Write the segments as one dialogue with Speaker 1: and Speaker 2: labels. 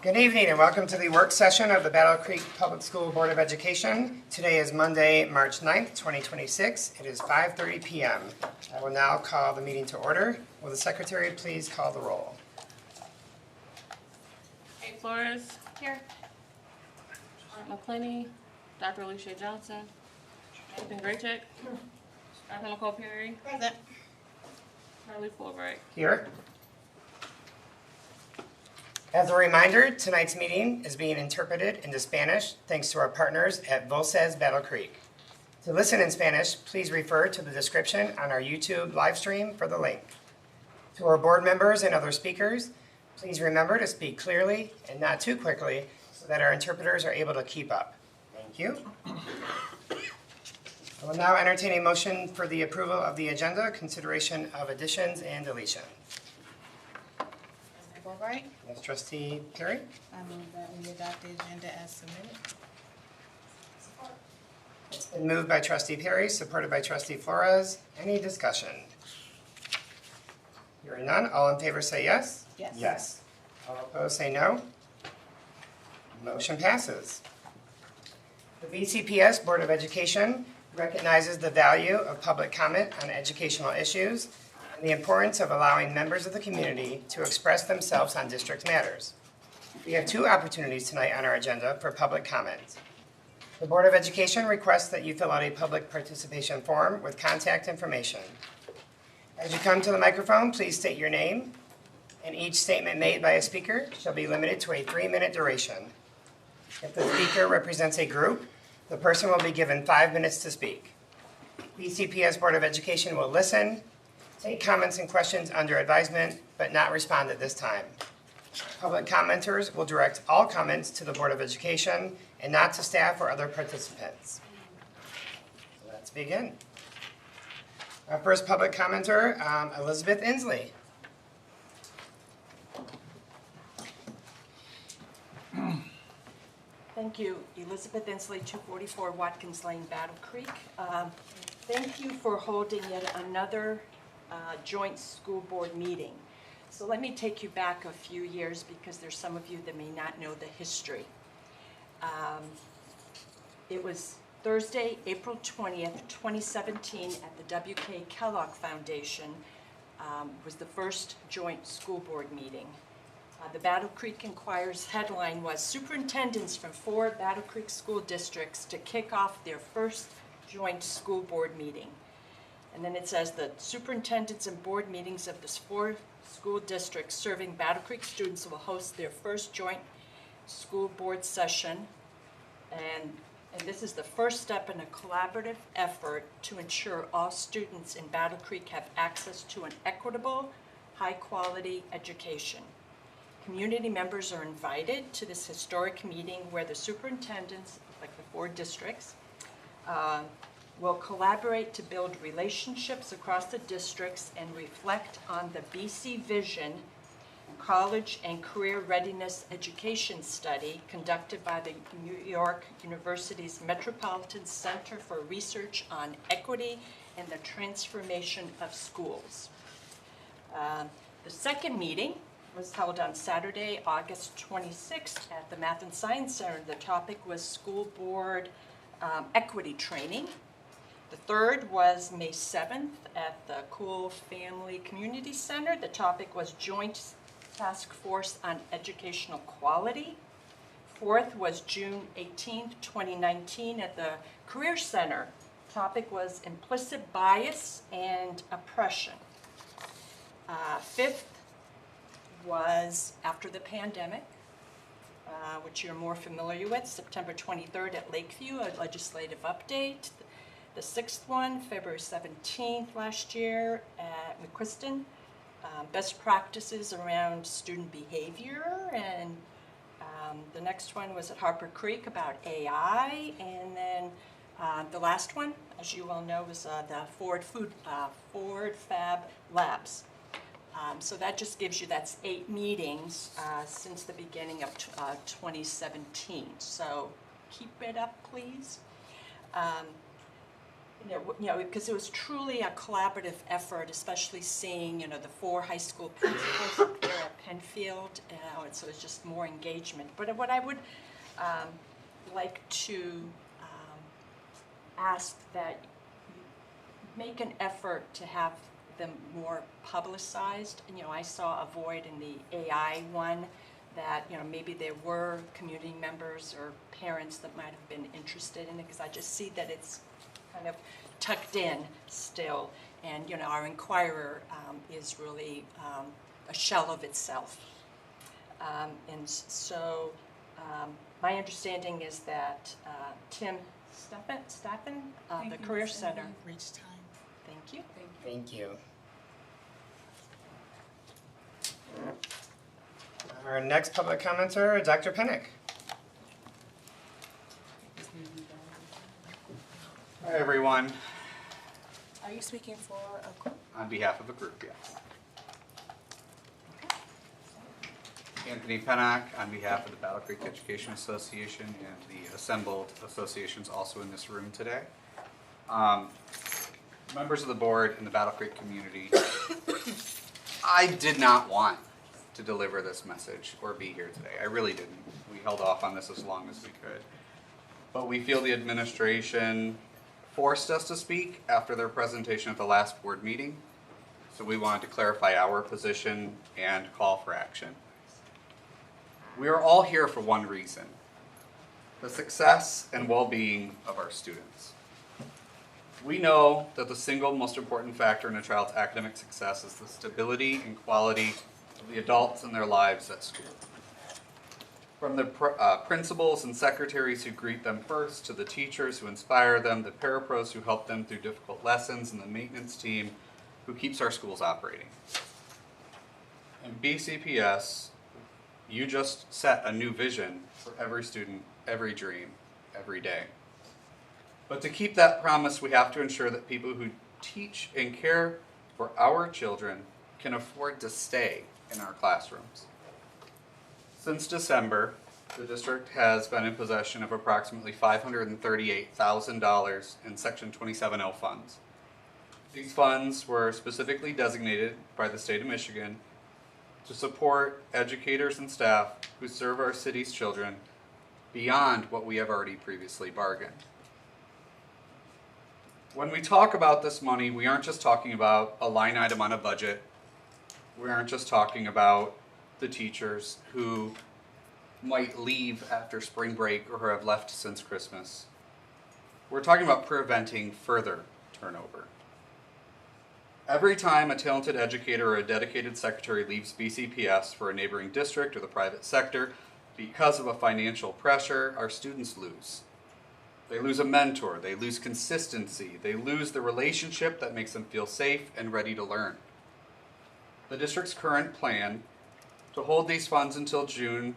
Speaker 1: Good evening and welcome to the work session of the Battle Creek Public School Board of Education. Today is Monday, March 9th, 2026. It is 5:30 p.m. I will now call the meeting to order. Will the secretary please call the roll?
Speaker 2: Kate Flores. Here. Art McClenny. Dr. Alicia Johnson. Nathan Graycheck. Dr. Nicole Perry.
Speaker 3: Present.
Speaker 2: Charlie Fulbright.
Speaker 1: Here. As a reminder, tonight's meeting is being interpreted into Spanish thanks to our partners at Voces Battle Creek. To listen in Spanish, please refer to the description on our YouTube live stream for the link. To our board members and other speakers, please remember to speak clearly and not too quickly so that our interpreters are able to keep up. Thank you. I will now entertain a motion for the approval of the agenda, consideration of additions and deletions.
Speaker 3: Fulbright.
Speaker 1: Yes, Trustee Perry?
Speaker 3: I move that we adopt the agenda as submitted.
Speaker 1: It's been moved by Trustee Perry, supported by Trustee Flores. Any discussion? Hearing none, all in favor say yes?
Speaker 3: Yes.
Speaker 1: Yes. All opposed say no. Motion passes. The BCPS Board of Education recognizes the value of public comment on educational issues and the importance of allowing members of the community to express themselves on district matters. We have two opportunities tonight on our agenda for public comment. The Board of Education requests that you fill out a public participation form with contact information. As you come to the microphone, please state your name, and each statement made by a speaker shall be limited to a 3-minute duration. If the speaker represents a group, the person will be given 5 minutes to speak. BCPS Board of Education will listen, take comments and questions under advisement, but not respond at this time. Public commenters will direct all comments to the Board of Education and not to staff or other participants. Let's begin. Our first public commenter, Elizabeth Inslee.
Speaker 4: Thank you. Elizabeth Inslee, 244 Watkins Lane, Battle Creek. Thank you for holding yet another joint school board meeting. So let me take you back a few years because there's some of you that may not know the history. It was Thursday, April 20th, 2017 at the W.K. Kellogg Foundation was the first joint school board meeting. The Battle Creek Enquirer's headline was Superintendents from 4 Battle Creek school districts to kick off their first joint school board meeting. And then it says the superintendents and board meetings of the 4 school districts serving Battle Creek students will host their first joint school board session. And this is the first step in a collaborative effort to ensure all students in Battle Creek have access to an equitable, high-quality education. Community members are invited to this historic meeting where the superintendents, like the 4 districts, will collaborate to build relationships across the districts and reflect on the BC Vision College and Career Readiness Education Study conducted by the New York University's Metropolitan Center for Research on Equity and the Transformation of Schools. The second meeting was held on Saturday, August 26th at the Math and Science Center. The topic was school board equity training. The third was May 7th at the Cool Family Community Center. The topic was Joint Task Force on Educational Quality. Fourth was June 18th, 2019 at the Career Center. The topic was Implicit Bias and Oppression. Fifth was after the pandemic, which you're more familiar with, September 23rd at Lakeview, a legislative update. The sixth one, February 17th last year at McQuiston, best practices around student behavior. And the next one was at Harper Creek about AI. And then the last one, as you all know, was the Ford Fab Labs. So that just gives you, that's 8 meetings since the beginning of 2017. So keep it up, please. because it was truly a collaborative effort, especially seeing, the 4 high school principals up there at Penfield, and so it's just more engagement. But what I would like to ask that you make an effort to have them more publicized. I saw a void in the AI one that, maybe there were community members or parents that might have been interested in it, because I just see that it's kind of tucked in still, and our Inquirer is really a shell of itself. And so my understanding is that Tim Staffen, the Career Center.
Speaker 3: Reach time.
Speaker 4: Thank you.
Speaker 1: Thank you. Our next public commenter, Dr. Pennick.
Speaker 5: Hi, everyone.
Speaker 3: Are you speaking for a group?
Speaker 5: On behalf of a group, yes. Anthony Pennock, on behalf of the Battle Creek Education Association and the assembled associations also in this room today. Members of the board and the Battle Creek community, I did not want to deliver this message or be here today. I really didn't. We held off on this as long as we could. But we feel the administration forced us to speak after their presentation at the last board meeting. So we wanted to clarify our position and call for action. We are all here for one reason: the success and well-being of our students. We know that the single most important factor in a child's academic success is the stability and quality of the adults in their lives at school. From the principals and secretaries who greet them first, to the teachers who inspire them, the parapros who help them through difficult lessons, and the maintenance team who keeps our schools operating. In BCPS, you just set a new vision for every student, every dream, every day. But to keep that promise, we have to ensure that people who teach and care for our children can afford to stay in our classrooms. Since December, the district has been in possession of approximately $538,000 in Section 27L funds. These funds were specifically designated by the state of Michigan to support educators and staff who serve our city's children beyond what we have already previously bargained. When we talk about this money, we aren't just talking about a line item on a budget. We aren't just talking about the teachers who might leave after spring break or who have left since Christmas. We're talking about preventing further turnover. Every time a talented educator or a dedicated secretary leaves BCPS for a neighboring district or the private sector because of a financial pressure, our students lose. They lose a mentor, they lose consistency, they lose the relationship that makes them feel safe and ready to learn. The district's current plan to hold these funds until June,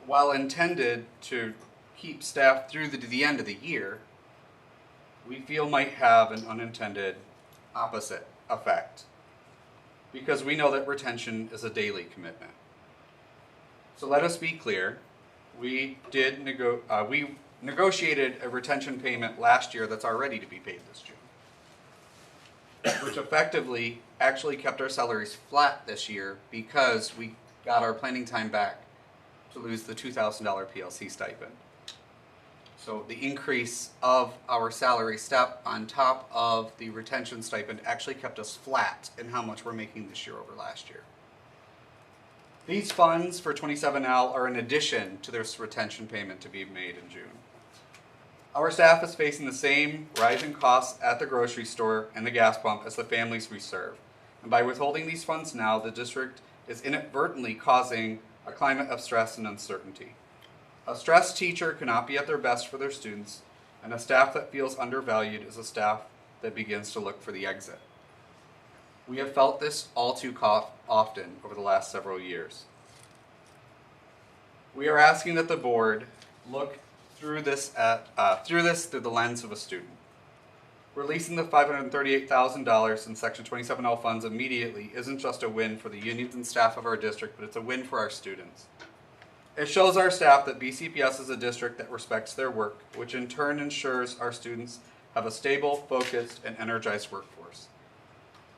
Speaker 5: while intended to keep staff through the end of the year, we feel might have an unintended opposite effect, because we know that retention is a daily commitment. So let us be clear, we negotiated a retention payment last year that's already to be paid this June, which effectively actually kept our salaries flat this year because we got our planning time back to lose the $2,000 PLC stipend. So the increase of our salary step on top of the retention stipend actually kept us flat in how much we're making this year over last year. These funds for 27L are in addition to this retention payment to be made in June. Our staff is facing the same rising costs at the grocery store and the gas pump as the families we serve. And by withholding these funds now, the district is inadvertently causing a climate of stress and uncertainty. A stressed teacher cannot be at their best for their students, and a staff that feels undervalued is a staff that begins to look for the exit. We have felt this all too often over the last several years. We are asking that the board look through this through the lens of a student. Releasing the $538,000 in Section 27L funds immediately isn't just a win for the unions and staff of our district, but it's a win for our students. It shows our staff that BCPS is a district that respects their work, which in turn ensures our students have a stable, focused, and energized workforce.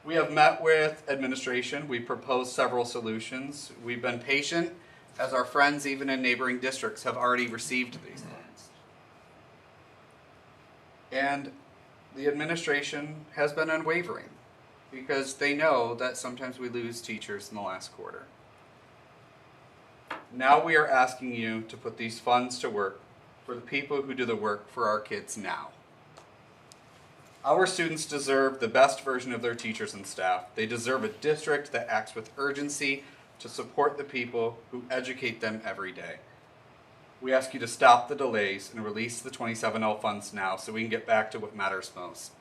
Speaker 5: We have met with administration. We proposed several solutions. We've been patient, as our friends even in neighboring districts have already received these funds. And the administration has been unwavering because they know that sometimes we lose teachers in the last quarter. Now we are asking you to put these funds to work for the people who do the work for our kids now. Our students deserve the best version of their teachers and staff. They deserve a district that acts with urgency to support the people who educate them every day. We ask you to stop the delays and release the 27L funds now so we can get back to what matters most,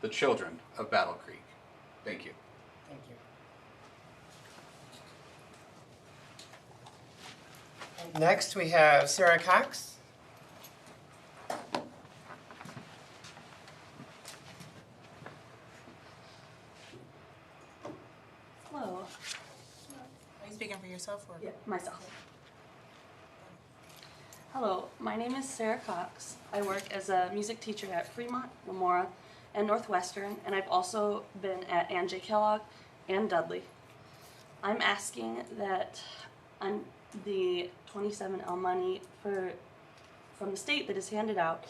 Speaker 5: the children of Battle Creek. Thank you.
Speaker 1: Thank you. Next, we have Sarah Cox.
Speaker 3: Are
Speaker 6: Hello.
Speaker 3: you speaking for yourself or?
Speaker 6: Yeah, myself. Hello, my name is Sarah Cox. I work as a music teacher at Fremont, Lamora, and Northwestern, and I've also been at Ann J. Kellogg and Dudley. I'm asking that the 27L money from the state that is handed out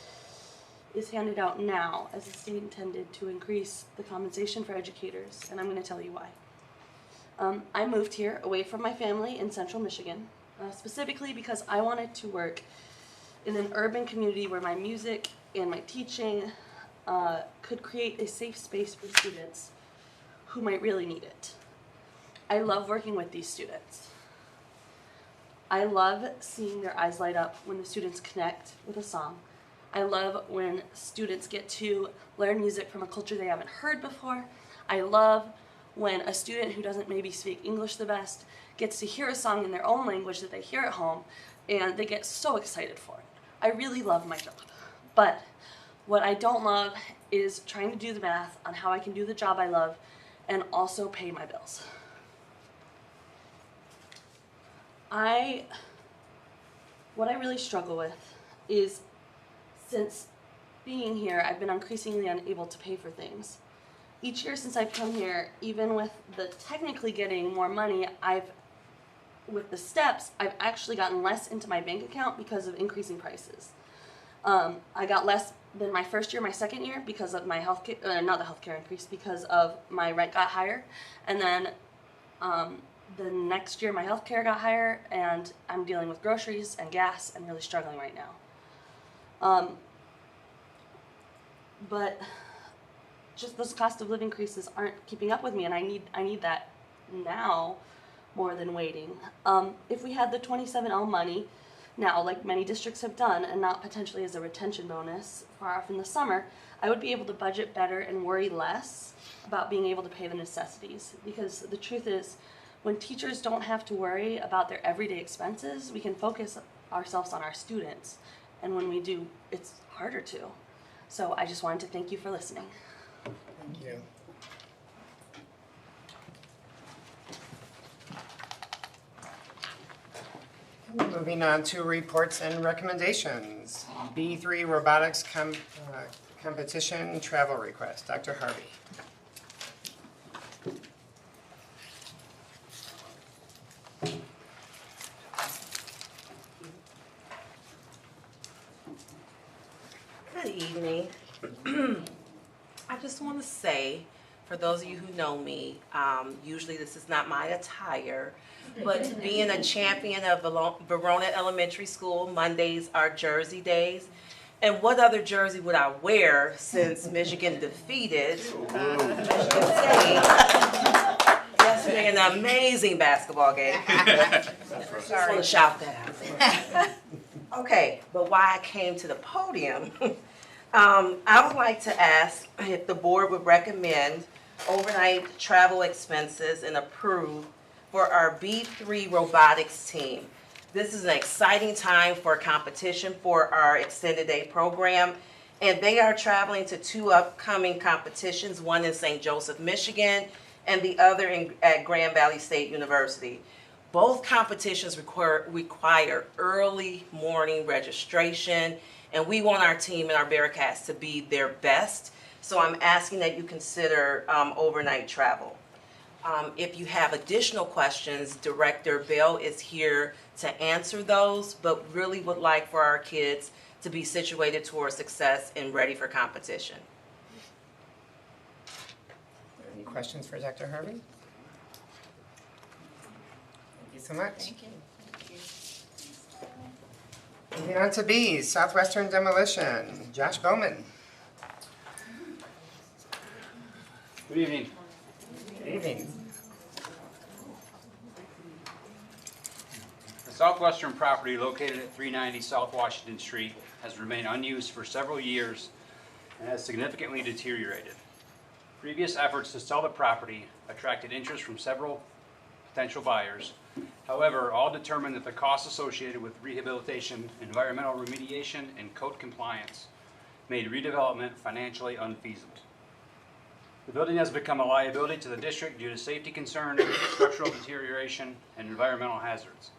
Speaker 6: now, as the state intended to increase the compensation for educators, and I'm going to tell you why. I moved here away from my family in central Michigan, specifically because I wanted to work in an urban community where my music and my teaching could create a safe space for students who might really need it. I love working with these students. I love seeing their eyes light up when the students connect with a song. I love when students get to learn music from a culture they haven't heard before. I love when a student who doesn't maybe speak English the best gets to hear a song in their own language that they hear at home and they get so excited for it. I really love my job. But what I don't love is trying to do the math on how I can do the job I love and also pay my bills. What I really struggle with is, since being here, I've been increasingly unable to pay for things. Each year since I've come here, even with the technically getting more money, with the steps, I've actually gotten less into my bank account because of increasing prices. I got less than my first year, my second year, because of my not the healthcare increase, because of my rent got higher. And then the next year my healthcare got higher, and I'm dealing with groceries and gas and really struggling right now. But just those cost of living increases aren't keeping up with me, and I need that now more than waiting. If we had the 27L money now, like many districts have done, and not potentially as a retention bonus far off in the summer, I would be able to budget better and worry less about being able to pay the necessities. Because the truth is, when teachers don't have to worry about their everyday expenses, we can focus ourselves on our students. And when we do, it's harder to. So I just wanted to thank you for listening.
Speaker 1: Thank you. Moving on to reports and recommendations. B3 robotics competition travel request. Dr. Harvey.
Speaker 7: Good evening. I just want to say, for those of you who know me, usually this is not my attire, but being a champion of Verona Elementary School, Mondays are Jersey days. And what other jersey would I wear since Michigan defeated Michigan State yesterday in an amazing basketball game? Just want to shout that out. Okay, but why I came to the podium, I would like to ask if the board would recommend overnight travel expenses and approve for our B3 robotics team. This is an exciting time for a competition for our extended day program, and they are traveling to two upcoming competitions, one in St. Joseph, Michigan, and the other at Grand Valley State University. Both competitions require early morning registration, And we want our team and our Bearcats to be their best. So I'm asking that you consider overnight travel. If you have additional questions, Director Bell is here to answer those, but really would like for our kids to be situated towards success and ready for competition.
Speaker 1: Any questions for Dr. Harvey? Thank you so much.
Speaker 3: Thank you.
Speaker 1: Moving on to B, Southwestern Demolition. Josh Bowman.
Speaker 8: Good evening.
Speaker 1: Good evening.
Speaker 8: The Southwestern property located at 390 South Washington Street has remained unused for several years and has significantly deteriorated. Previous efforts to sell the property attracted interest from several potential buyers. However, all determined that the costs associated with rehabilitation, environmental remediation, and code compliance made redevelopment financially unfeasible. The building has become a liability to the district due to safety concerns, structural deterioration, and environmental hazards.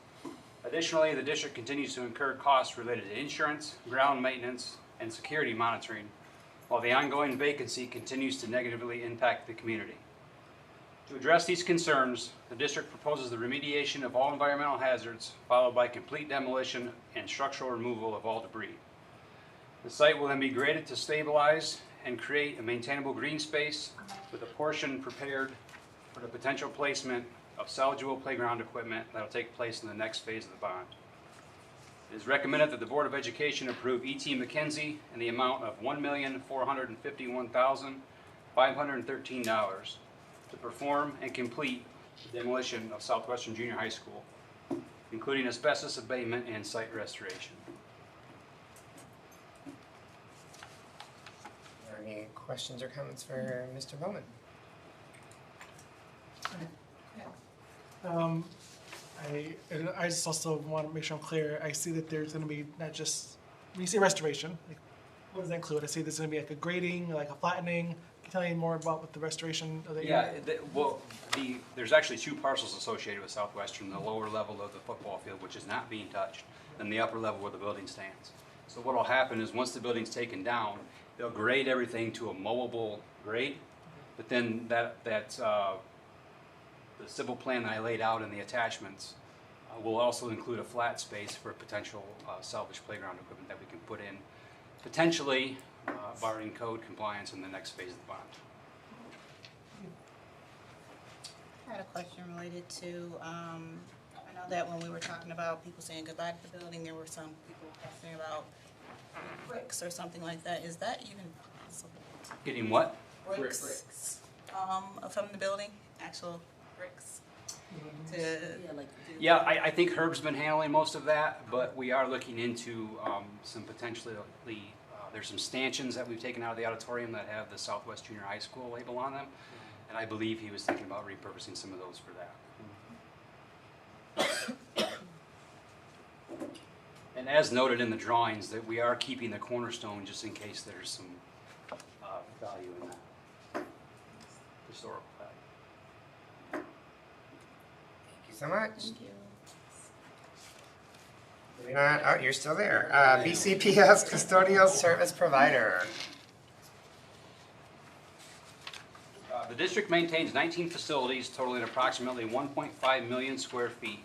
Speaker 8: Additionally, the district continues to incur costs related to insurance, ground maintenance, and security monitoring, while the ongoing vacancy continues to negatively impact the community. To address these concerns, the district proposes the remediation of all environmental hazards, followed by complete demolition and structural removal of all debris. The site will then be graded to stabilize and create a maintainable green space with a portion prepared for the potential placement of salvageable playground equipment that will take place in the next phase of the bond. It is recommended that the Board of Education approve E.T. McKenzie in the amount of $1,451,513 to perform and complete the demolition of Southwestern Junior High School, including asbestos abatement and site restoration.
Speaker 1: Are there any questions or comments for Mr. Bowman?
Speaker 9: I just also want to make sure I'm clear. I see that there's going to be not just, when you say restoration, like, what does that include? I see there's going to be like a grading, like a flattening. Can you tell me more about what the restoration of the
Speaker 8: Yeah,
Speaker 9: area?
Speaker 8: there's actually two parcels associated with Southwestern, the lower level of the football field, which is not being touched, and the upper level where the building stands. So what will happen is once the building's taken down, they'll grade everything to a mowable grade, but then the civil plan that I laid out in the attachments will also include a flat space for potential salvage playground equipment that we can put in, potentially barring code compliance in the next phase of the bond.
Speaker 3: I had a question related to, I know that when we were talking about people saying goodbye to the building, there were some people asking about bricks or something like that. Is that even possible?
Speaker 8: Getting what?
Speaker 3: Bricks. From the building, actual bricks.
Speaker 8: Yeah, I think Herb's been handling most of that, but we are looking into some potentially, there's some stanchions that we've taken out of the auditorium that have the Southwest Junior High School label on them, and I believe he was thinking about repurposing some of those for that. And as noted in the drawings, that we are keeping the cornerstone just in case there's some value in that, historical value.
Speaker 1: Thank you so much. Thank you. Moving on, oh, you're still there. BCPS Custodial Service Provider.
Speaker 8: The district maintains 19 facilities totaling approximately 1.5 million square feet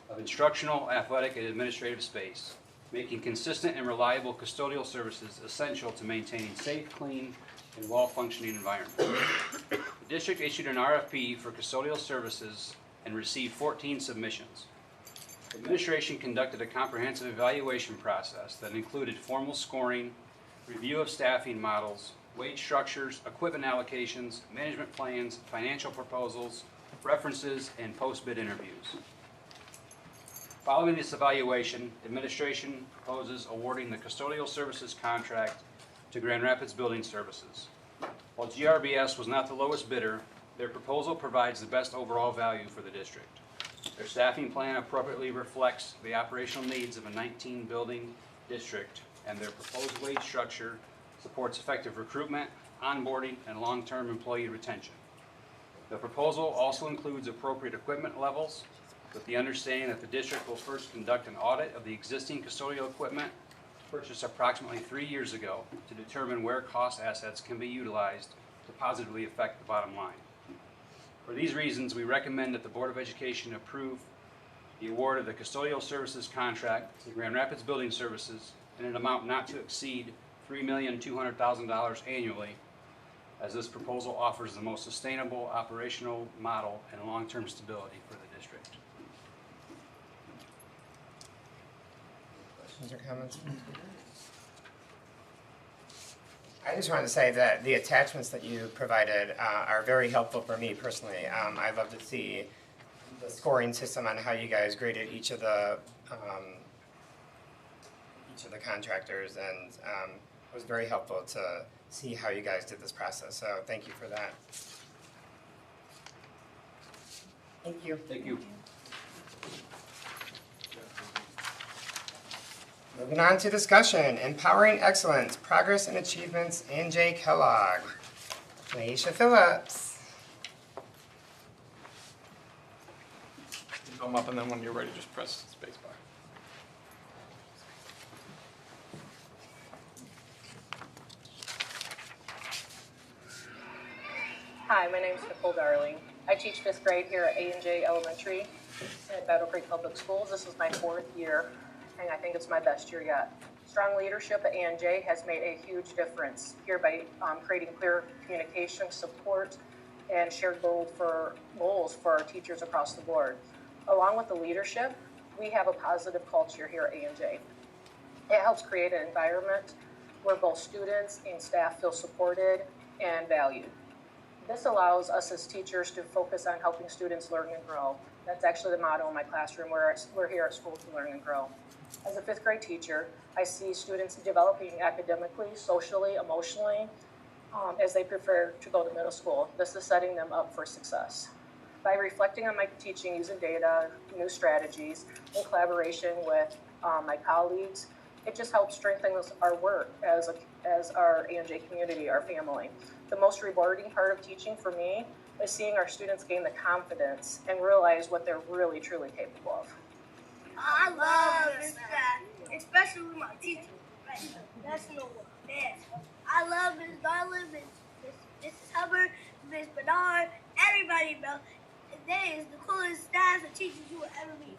Speaker 8: of instructional, athletic, and administrative space, making consistent and reliable custodial services essential to maintaining safe, clean, and well-functioning environments. The district issued an RFP for custodial services and received 14 submissions. The administration conducted a comprehensive evaluation process that included formal scoring, review of staffing models, wage structures, equipment allocations, management plans, financial proposals, references, and post-bid interviews. Following this evaluation, administration proposes awarding the custodial services contract to Grand Rapids Building Services. While GRBS was not the lowest bidder, their proposal provides the best overall value for the district. Their staffing plan appropriately reflects the operational needs of a 19-building district, and their proposed wage structure supports effective recruitment, onboarding, and long-term employee retention. The proposal also includes appropriate equipment levels, with the understanding that the district will first conduct an audit of the existing custodial equipment to purchased approximately 3 years ago to determine where cost assets can be utilized to positively affect the bottom line. For these reasons, we recommend that the Board of Education approve the award of the custodial services contract to Grand Rapids Building Services in an amount not to exceed $3,200,000 annually, as this proposal offers the most sustainable operational model and long-term stability for the district.
Speaker 1: Questions or comments? I just wanted to say that the attachments that you provided are very helpful for me personally. I love to see the scoring system on how you guys graded each of the contractors, and it was very helpful to see how you guys did this process. So thank you for that. Thank you.
Speaker 8: Thank you.
Speaker 1: Moving on to discussion, empowering excellence, progress and achievements, Ann.J. Kellogg. Laisha Phillips.
Speaker 10: Come up, and then when you're ready, just press space bar.
Speaker 11: Hi, my name is Nicole Darling. I teach 5th grade here at A&J Elementary at Battle Creek Public Schools. This is my 4th year, and I think it's my best year yet. Strong leadership at A&J has made a huge difference here by creating clear communication, support, and shared goals for our teachers across the board. Along with the leadership, we have a positive culture here at A&J. It helps create an environment where both students and staff feel supported and valued. This allows us as teachers to focus on helping students learn and grow. That's actually the motto in my classroom. We're here at school to learn and grow. As a 5th grade teacher, I see students developing academically, socially, emotionally, as they prepare to go to middle school. This is setting them up for success. By reflecting on my teaching using data, new strategies, in collaboration with my colleagues, it just helps strengthen our work as our A&J community, our family. The most rewarding part of teaching for me is seeing our students gain the confidence and realize what they're really, truly capable of.
Speaker 12: I love this class, especially with my teacher. That's no one. I love Ms. Garland, Mrs. Hubbard, Ms. Bernard, everybody, bro. They is the coolest staff and teachers you will ever meet.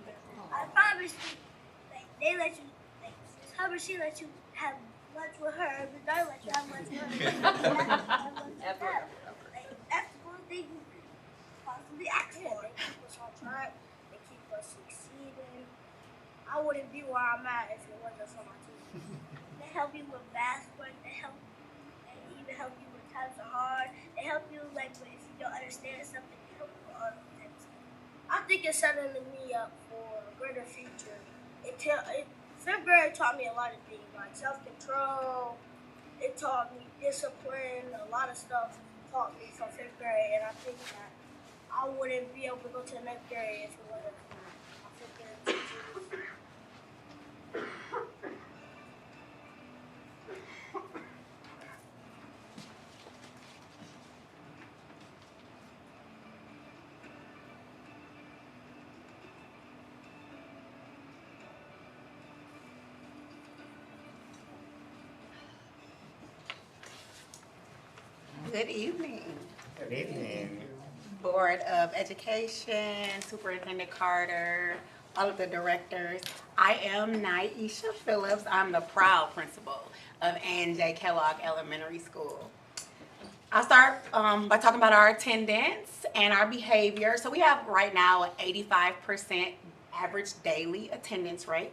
Speaker 12: I promise you, they let you, Ms. Hubbard, she let you have lunch with her, but don't let you have lunch with her. That's the one thing you possibly ask for. They keep us on track. They keep us succeeding. I wouldn't be where I'm at if it wasn't for my teachers. They help you with math work. They even help you when times are hard. They help you if you don't understand something. They help you with all those things. I think it's setting me up for a greater future. 5th grade taught me a lot of things, like self-control. It taught me discipline. A lot of stuff taught me from 5th grade, and I think that I wouldn't be able to go to the next grade if it wasn't for my 5th grade teachers.
Speaker 3: Good evening,
Speaker 1: Good evening.
Speaker 3: Board of Education, Superintendent Carter, all of the directors. I am Naisha Phillips. I'm the proud principal of Ann.J. Kellogg Elementary School. I'll start by talking about our attendance and our behavior. So we have right now an 85% average daily attendance rate,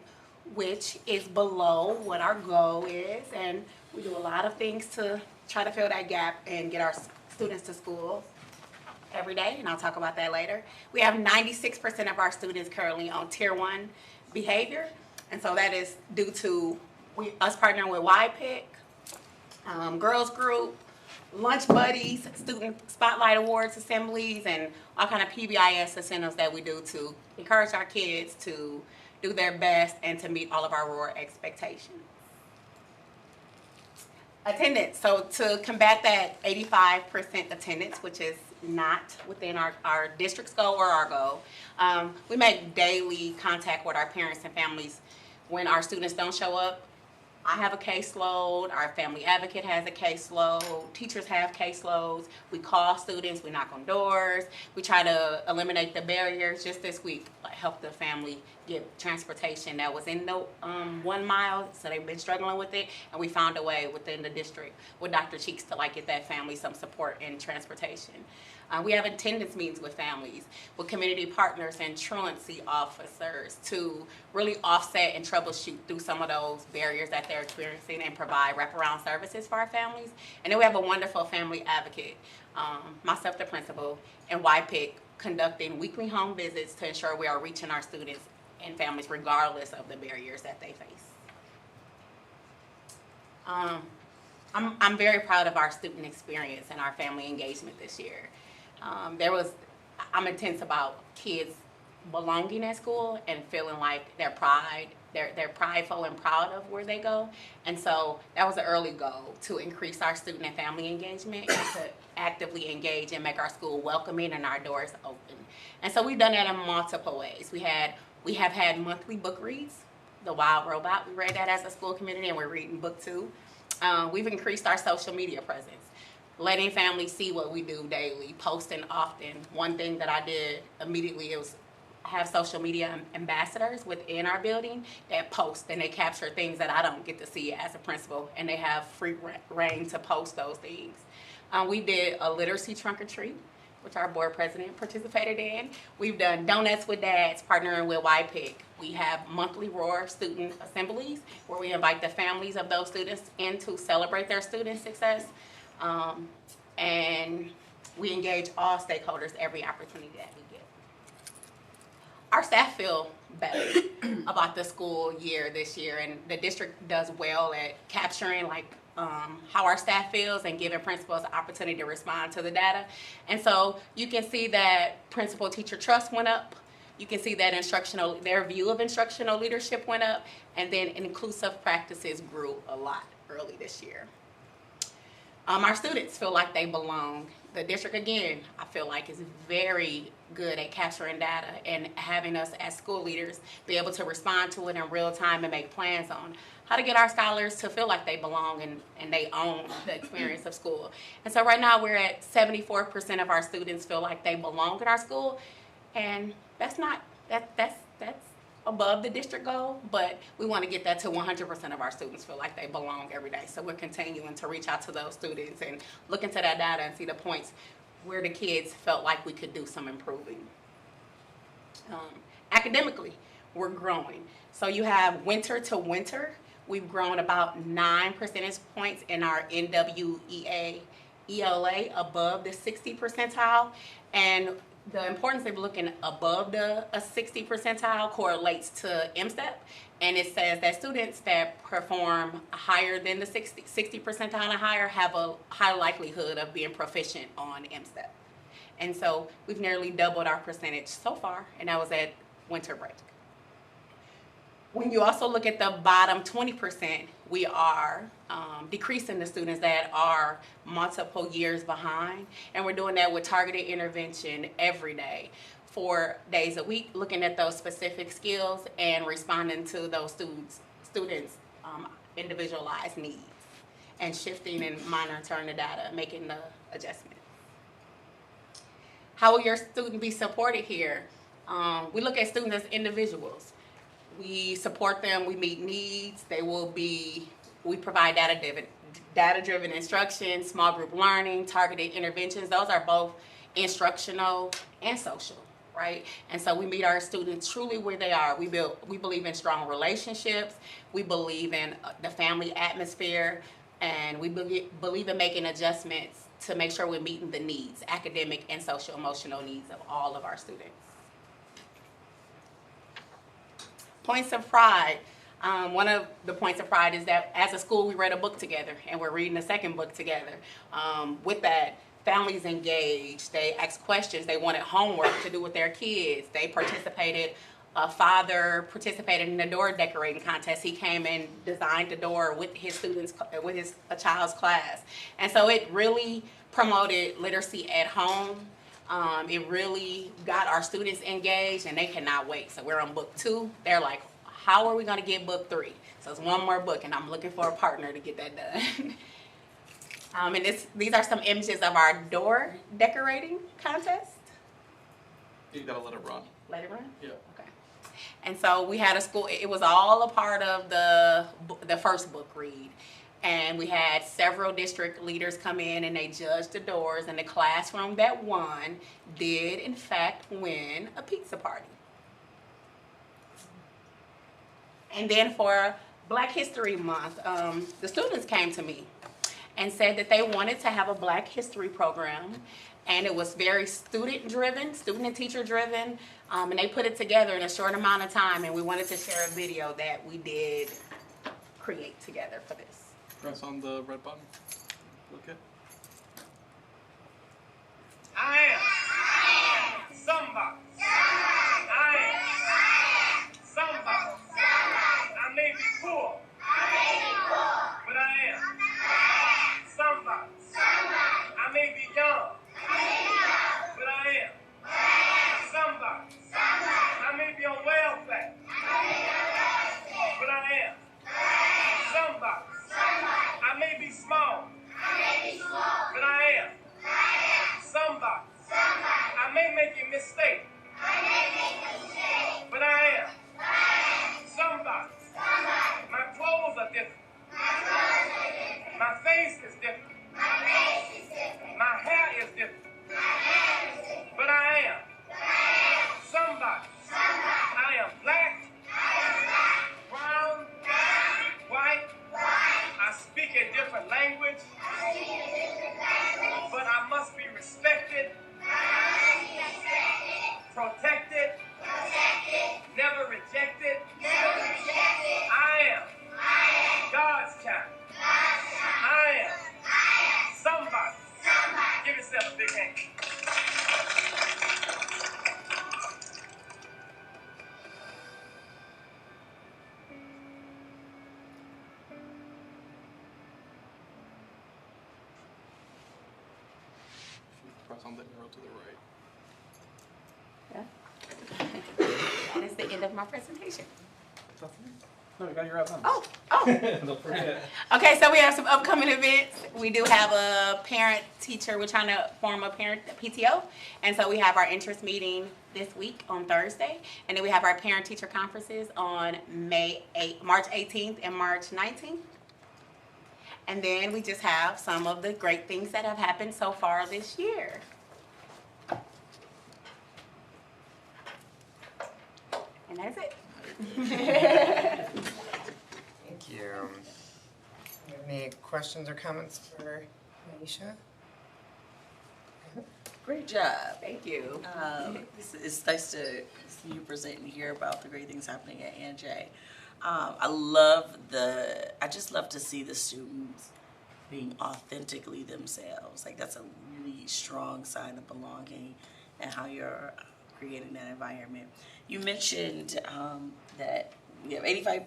Speaker 3: which is below what our goal is. And we do a lot of things to try to fill that gap and get our students to school every day, and I'll talk about that later. We have 96% of our students currently on Tier 1 behavior, and so that is due to us partnering with YPIC, Girls Group, Lunch Buddies, Student Spotlight Awards assemblies, and all kind of PBIS incentives that we do to encourage our kids to do their best and to meet all of our ROAR expectations. Attendance. So to combat that 85% attendance, which is not within our district's goal or our goal, we make daily contact with our parents and families when our students don't show up
Speaker 7: I have a caseload, our family advocate has a caseload, teachers have caseloads. We call students, we knock on doors, we try to eliminate the barriers. Just this week, help the family get transportation that was in the 1 mile, so they've been struggling with it, and we found a way within the district with Dr. Cheeks to get that family some support in transportation. We have attendance meetings with families, with community partners and truancy officers to really offset and troubleshoot through some of those barriers that they're experiencing and provide wraparound services for our families. And then we have a wonderful family advocate, myself the principal, and YPIC conducting weekly home visits to ensure we are reaching our students and families regardless of the barriers that they face. I'm very proud of our student experience and our family engagement this year. I'm intense about kids belonging at school and feeling like they're prideful and proud of where they go. And so that was an early goal, to increase our student and family engagement and to actively engage and make our school welcoming and our doors open. And so we've done that in multiple ways. We have had monthly book reads, The Wild Robot. We read that as a school community, and we're reading book 2. We've increased our social media presence, letting families see what we do daily, posting often. One thing that I did immediately was have social media ambassadors within our building that post, and they capture things that I don't get to see as a principal, and they have free reign to post those things. We did a literacy trunk or treat, which our board president participated in. We've done Donuts with Dads, partnering with YPIC. We have monthly Roar student assemblies where we invite the families of those students in to celebrate their student success. And we engage all stakeholders every opportunity that we get. Our staff feel better about the school year this year, and the district does well at capturing how our staff feels and giving principals the opportunity to respond to the data. And so you can see that principal-teacher trust went up. You can see that their view of instructional leadership went up, and then inclusive practices grew a lot early this year. Our students feel like they belong. The district, again, I feel like is very good at capturing data and having us as school leaders be able to respond to it in real time and make plans on how to get our scholars to feel like they belong and they own the experience of school. And so right now we're at 74% of our students feel like they belong in our school, and that's above the district goal, but we want to get that to 100% of our students feel like they belong every day. So we're continuing to reach out to those students and look into that data and see the points where the kids felt like we could do some improving. Academically, we're growing. So you have winter to winter, we've grown about 9 percentage points in our NWEA ELA above the 60 percentile, and the importance of looking above the 60 percentile correlates to MSTEP, and it says that students that perform higher than the 60 percentile and higher have a high likelihood of being proficient on MSTEP. And so we've nearly doubled our percentage so far, and that was at winter break. When you also look at the bottom 20%, we are decreasing the students that are multiple years behind, and we're doing that with targeted intervention every day, 4 days a week, looking at those specific skills and responding to those students' individualized needs, and shifting and monitoring the data, making the adjustment. How will your student be supported here? We look at students as individuals. We support them, we meet needs, we provide data-driven instruction, small group learning, targeted interventions. Those are both instructional and social, right? And so we meet our students truly where they are. We believe in strong relationships, we believe in the family atmosphere, and we believe in making adjustments to make sure we're meeting the needs, academic and social emotional needs of all of our students. Points of pride. One of the points of pride is that as a school we read a book together, and we're reading a second book together. With that, families engaged, they asked questions, they wanted homework to do with their kids. They participated, a father participated in the door decorating contest. He came and designed the door with his students, with a child's class. And so it really promoted literacy at home. It really got our students engaged, and they cannot wait. So we're on book 2. They're like, how are we going to get book 3? So it's one more book, and I'm looking for a partner to get that done. And these are some images of our door decorating contest.
Speaker 10: You gotta let it run.
Speaker 7: Let it run?
Speaker 10: Yeah.
Speaker 7: Okay. And so we had a school, it was all a part of the first book read. And we had several district leaders come in and they judged the doors, and the classroom that won did in fact win a pizza party. And then for Black History Month, the students came to me and said that they wanted to have a Black History program, and it was very student-driven, student and teacher-driven, and they put it together in a short amount of time, and we wanted to share a video that we did create together for this.
Speaker 10: Press on the red button. Look it.
Speaker 1: I am somebody. I am somebody. I may be poor, but I am somebody. I may be young, but I am somebody. I may be on welfare, but I am somebody. I may be small, but I am somebody. I may make a mistake, but I am somebody. My clothes are different. My face is different. My hair is different. But I am somebody. I am black, brown, white. I speak a different language, but I must be respected, protected, never rejected. I am God's child. I am somebody. Give yourself a big hand.
Speaker 10: Press on the arrow to the right.
Speaker 7: That is the end of my presentation.
Speaker 10: No, you got your outline.
Speaker 7: Oh.
Speaker 10: Don't forget.
Speaker 7: Okay, so we have some upcoming events. We do have a parent-teacher. We're trying to form a parent PTO. And so we have our interest meeting this week on Thursday. And then we have our parent-teacher conferences on March 18th and March 19th. And then we just have some of the great things that have happened so far this year. And that's it.
Speaker 1: Thank you. Any questions or comments for Aisha?
Speaker 3: Great job.
Speaker 7: Thank you.
Speaker 3: It's nice to see you present and hear about the great things happening at ANJ. I just love to see the students being authentically themselves. Like, that's a really strong sign of belonging and how you're creating that environment. You mentioned that we have 85%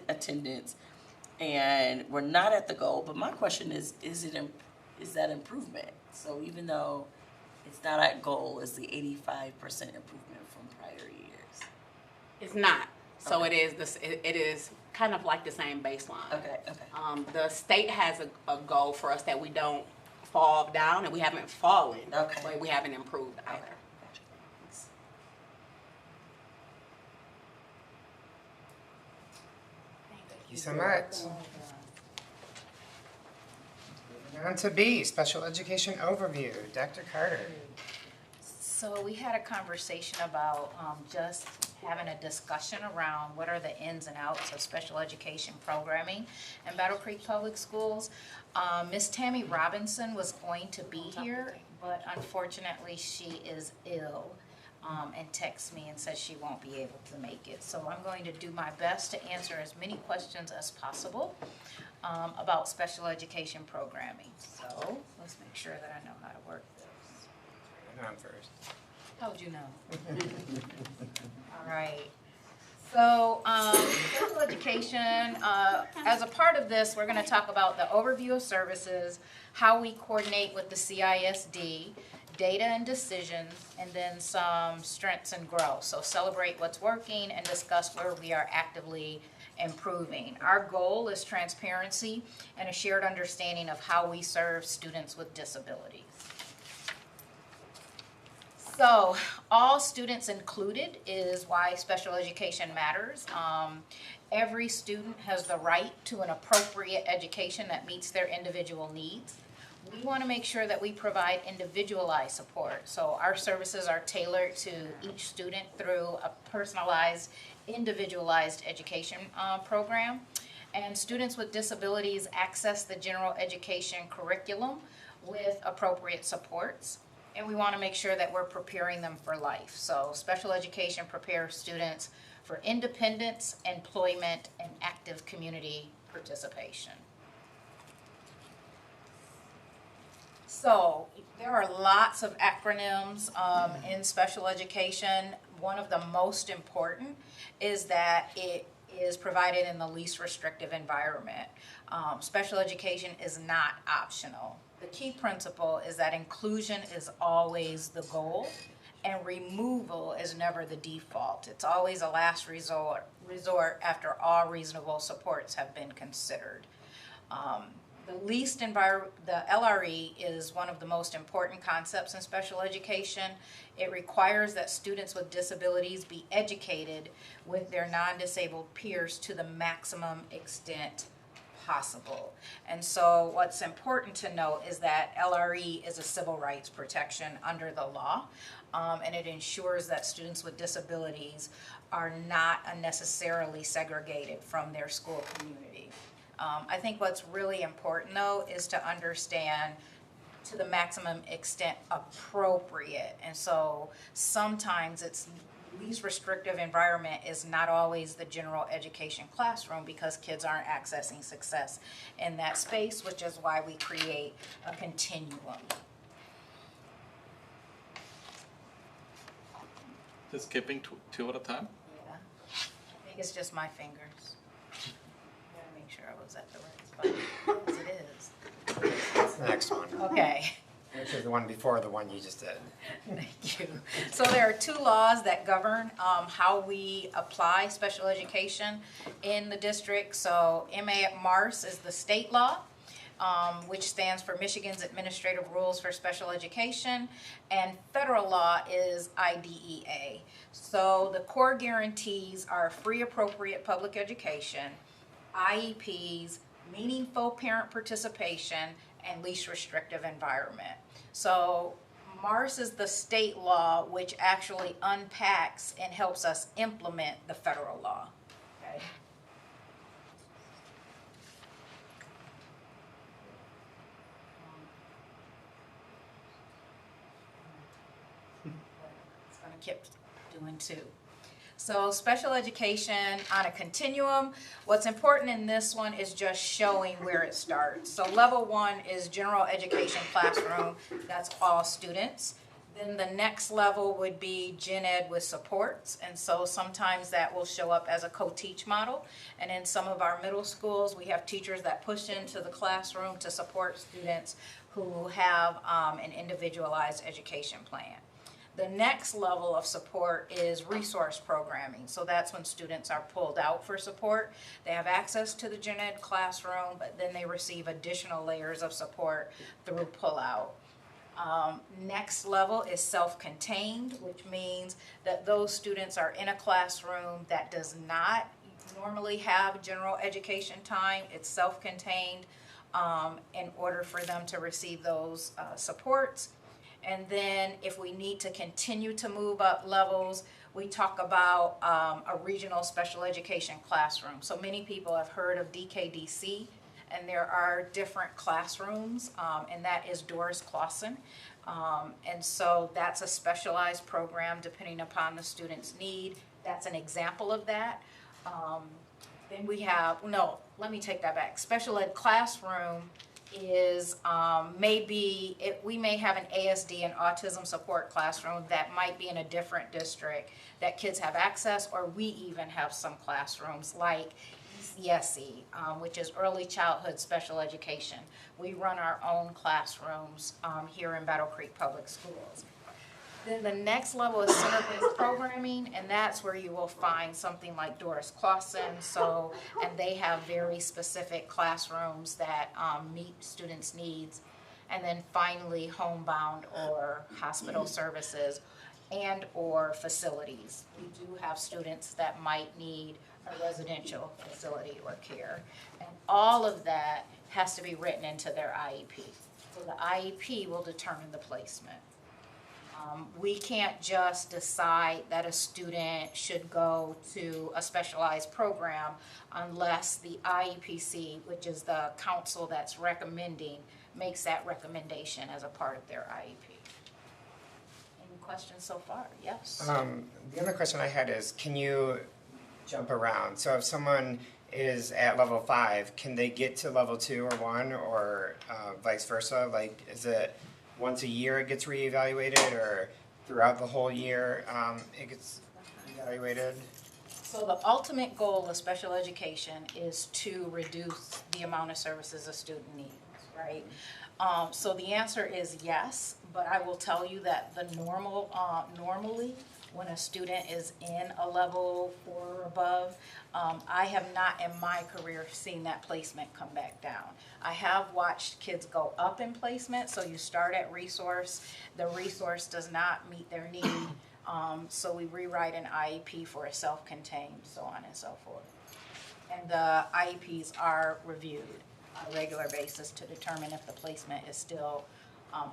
Speaker 3: attendance and we're not at the goal, but my question is that improvement? So even though it's not at goal, is the 85% improvement from prior years?
Speaker 7: It's not. So
Speaker 3: Okay.
Speaker 7: it is kind of like the same baseline.
Speaker 3: Okay.
Speaker 7: The state has a goal for us that we don't fall down, and we haven't fallen.
Speaker 3: Okay.
Speaker 7: But we haven't improved either.
Speaker 3: Gotcha. Thanks.
Speaker 1: Thank you so much. Moving on to B, Special Education Overview. Dr. Carter.
Speaker 13: So we had a conversation about just having a discussion around what are the ins and outs of special education programming in Battle Creek Public Schools. Miss Tammy Robinson was going to be here, but unfortunately she is ill and texts me and says she won't be able to make it. So I'm going to do my best to answer as many questions as possible about special education programming. So let's make sure that I know how to work this.
Speaker 1: On first.
Speaker 13: How'd you know? All right. So, special education, as a part of this, we're going to talk about the overview of services, how we coordinate with the CISD, data and decisions, and then some strengths and growth. So celebrate what's working and discuss where we are actively improving. Our goal is transparency and a shared understanding of how we serve students with disabilities. So, all students included is why special education matters. Every student has the right to an appropriate education that meets their individual needs. We want to make sure that we provide individualized support. So our services are tailored to each student through a personalized, individualized education program. And students with disabilities access the general education curriculum with appropriate supports. And we want to make sure that we're preparing them for life. So special education prepares students for independence, employment, and active community participation. So there are lots of acronyms in special education. One of the most important is that it is provided in the least restrictive environment. Special education is not optional. The key principle is that inclusion is always the goal and removal is never the default. It's always a last resort after all reasonable supports have been considered. The LRE is one of the most important concepts in special education. It requires that students with disabilities be educated with their non-disabled peers to the maximum extent possible. And so what's important to note is that LRE is a civil rights protection under the law, and it ensures that students with disabilities are not unnecessarily segregated from their school community. I think what's really important, though, is to understand to the maximum extent appropriate. And so sometimes it's least restrictive environment is not always the general education classroom because kids aren't accessing success in that space, which is why we create a continuum.
Speaker 10: Just skipping two at a time?
Speaker 13: Yeah, I think it's just my fingers. Gotta make sure I was at the right spot. Yes, it is.
Speaker 1: That's the next one,
Speaker 13: Okay.
Speaker 1: which is the one before the one you just did.
Speaker 13: Thank you. So there are two laws that govern how we apply special education in the district. So MARS is the state law, which stands for Michigan's Administrative Rules for Special Education, and federal law is IDEA. So the core guarantees are free appropriate public education, IEPs, meaningful parent participation, and least restrictive environment. So MARS is the state law which actually unpacks and helps us implement the federal law. Okay. It's gonna keep doing two. So special education on a continuum. What's important in this one is just showing where it starts. So level 1 is general education classroom. That's all students. Then the next level would be gen ed with supports. And so sometimes that will show up as a co-teach model. And in some of our middle schools, we have teachers that push into the classroom to support students who have an individualized education plan. The next level of support is resource programming. So that's when students are pulled out for support. They have access to the gen ed classroom, but then they receive additional layers of support through pullout. Next level is self-contained, which means that those students are in a classroom that does not normally have general education time. It's self-contained in order for them to receive those supports. And then if we need to continue to move up levels, we talk about a regional special education classroom. So many people have heard of DKDC, and there are different classrooms, and that is Doris Clausen. And so that's a specialized program depending upon the student's need. That's an example of that. Then we have, no, let me take that back. Special ed classroom is we may have an ASD and autism support classroom that might be in a different district that kids have access, or we even have some classrooms like ECSE, which is Early Childhood Special Education. We run our own classrooms here in Battle Creek Public Schools. Then the next level is center-based programming, and that's where you will find something like Doris Clausen. And they have very specific classrooms that meet students' needs. And then finally, homebound or hospital services and or facilities. We do have students that might need a residential facility or care. And all of that has to be written into their IEP. So the IEP will determine the placement. We can't just decide that a student should go to a specialized program unless the IEPC, which is the council that's recommending, makes that recommendation as a part of their IEP. Any questions so far? Yes?
Speaker 1: The other question I had is, can you jump around? So if someone is at level 5, can they get to level 2 or 1 or vice versa? Like, is it once a year it gets reevaluated, or throughout the whole year it gets evaluated?
Speaker 13: So the ultimate goal of special education is to reduce the amount of services a student needs, right? So the answer is yes, but I will tell you that the normally when a student is in a level 4 or above, I have not in my career seen that placement come back down. I have watched kids go up in placement, so you start at resource, the resource does not meet their need, so we rewrite an IEP for a self-contained, so on and so forth. And the IEPs are reviewed on a regular basis to determine if the placement is still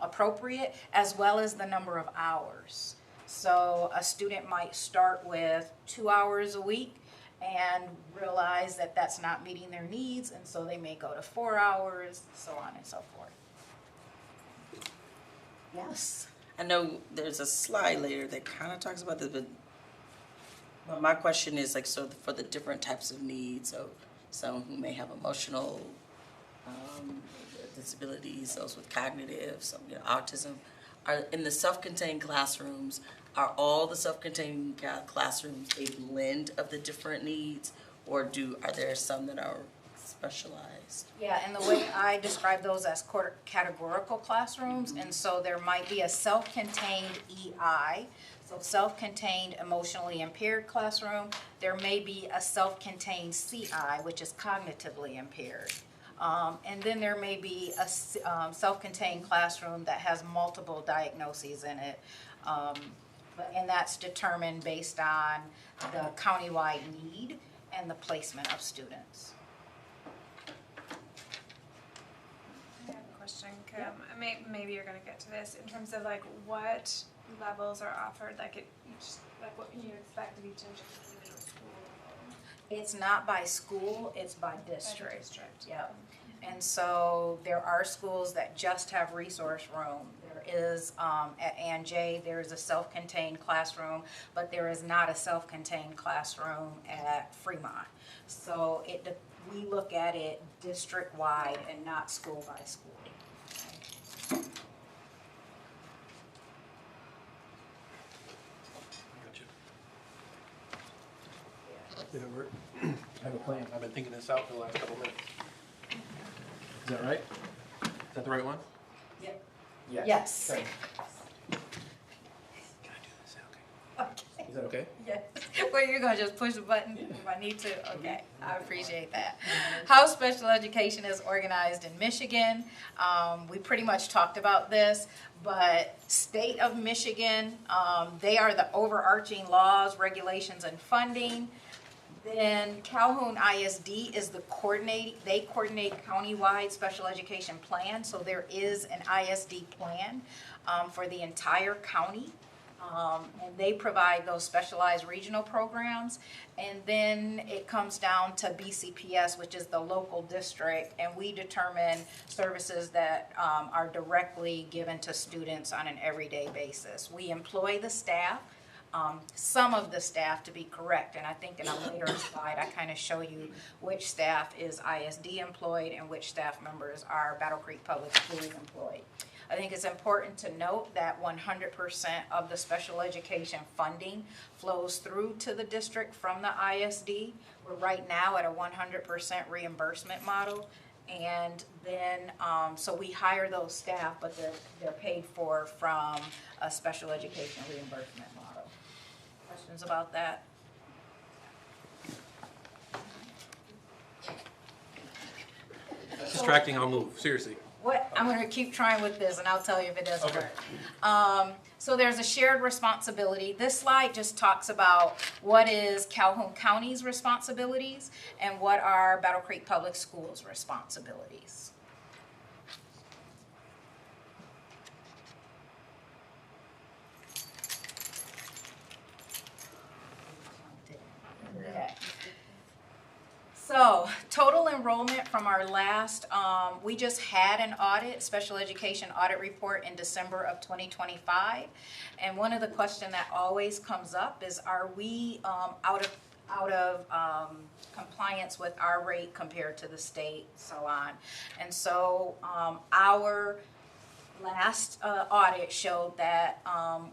Speaker 13: appropriate, as well as the number of hours. So a student might start with 2 hours a week and realize that that's not meeting their needs, and so they may go to 4 hours, so on and so forth. Yes?
Speaker 14: I know there's a slide later that kind of talks about this, but my question is like, so for the different types of needs, so some who may have emotional disabilities, those with cognitive, some autism, are in the self-contained classrooms. Are all the self-contained classrooms a blend of the different needs, or are there some that are specialized?
Speaker 13: Yeah, and the way I describe those as categorical classrooms, and so there might be a self-contained EI, so self-contained emotionally impaired classroom. There may be a self-contained CI, which is cognitively impaired. And then there may be a self-contained classroom that has multiple diagnoses in it. And that's determined based on the countywide need and the placement of students.
Speaker 15: I have a question, Kim. Maybe you're going to get to this in terms of like what levels are offered, like at each, like what can you expect of each individual school?
Speaker 13: It's not by school, it's by district.
Speaker 15: By district.
Speaker 13: Yep. And so there are schools that just have resource room. There is, at ANJ, there is a self-contained classroom, but there is not a self-contained classroom at Fremont. So we look at it district-wide and not school by school.
Speaker 16: Yeah, I have a plan. I've been thinking this out for the last couple minutes. Is that right? Is that the right one?
Speaker 13: Yep.
Speaker 1: Yes.
Speaker 16: Okay. Can I do this? Okay. Is that okay?
Speaker 13: Yes. Well, you're going to just push the button if I need to? Okay, I appreciate that. How special education is organized in Michigan. We pretty much talked about this, but state of Michigan, they are the overarching laws, regulations, and funding. Then Calhoun ISD is they coordinate countywide special education plan, so there is an ISD plan for the entire county. And they provide those specialized regional programs. And then it comes down to BCPS, which is the local district, and we determine services that are directly given to students on an everyday basis. We employ the staff. Some of the staff, to be correct, and I think in a later slide I kind of show you which staff is ISD employed and which staff members are Battle Creek Public Schools employed. I think it's important to note that 100% of the special education funding flows through to the district from the ISD. We're right now at a 100% reimbursement model, And then, so we hire those staff, but they're paid for from a special education reimbursement model. Questions about that?
Speaker 16: Distracting, I'll move, seriously.
Speaker 13: What, I'm gonna keep trying with this and I'll tell you if it doesn't work. So there's a shared responsibility. This slide just talks about what is Calhoun County's responsibilities and what are Battle Creek Public Schools' responsibilities. Okay. So, total enrollment from our last, we just had an audit, special education audit report in December of 2025. And one of the questions that always comes up is, are we out of compliance with our rate compared to the state, so on. And so our last audit showed that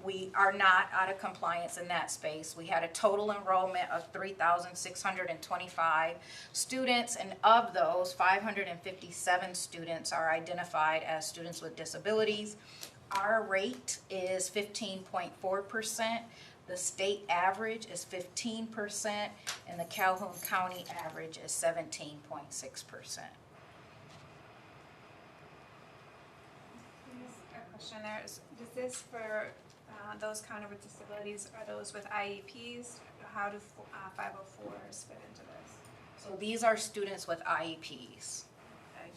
Speaker 13: we are not out of compliance in that space. We had a total enrollment of 3,625 students, and of those, 557 students are identified as students with disabilities. Our rate is 15.4%. The state average is 15%, and the Calhoun County average is 17.6%.
Speaker 15: Question there is this for those counted with disabilities, are those with IEPs? How do 504s fit into this?
Speaker 13: So these are students with IEPs.
Speaker 15: Okay.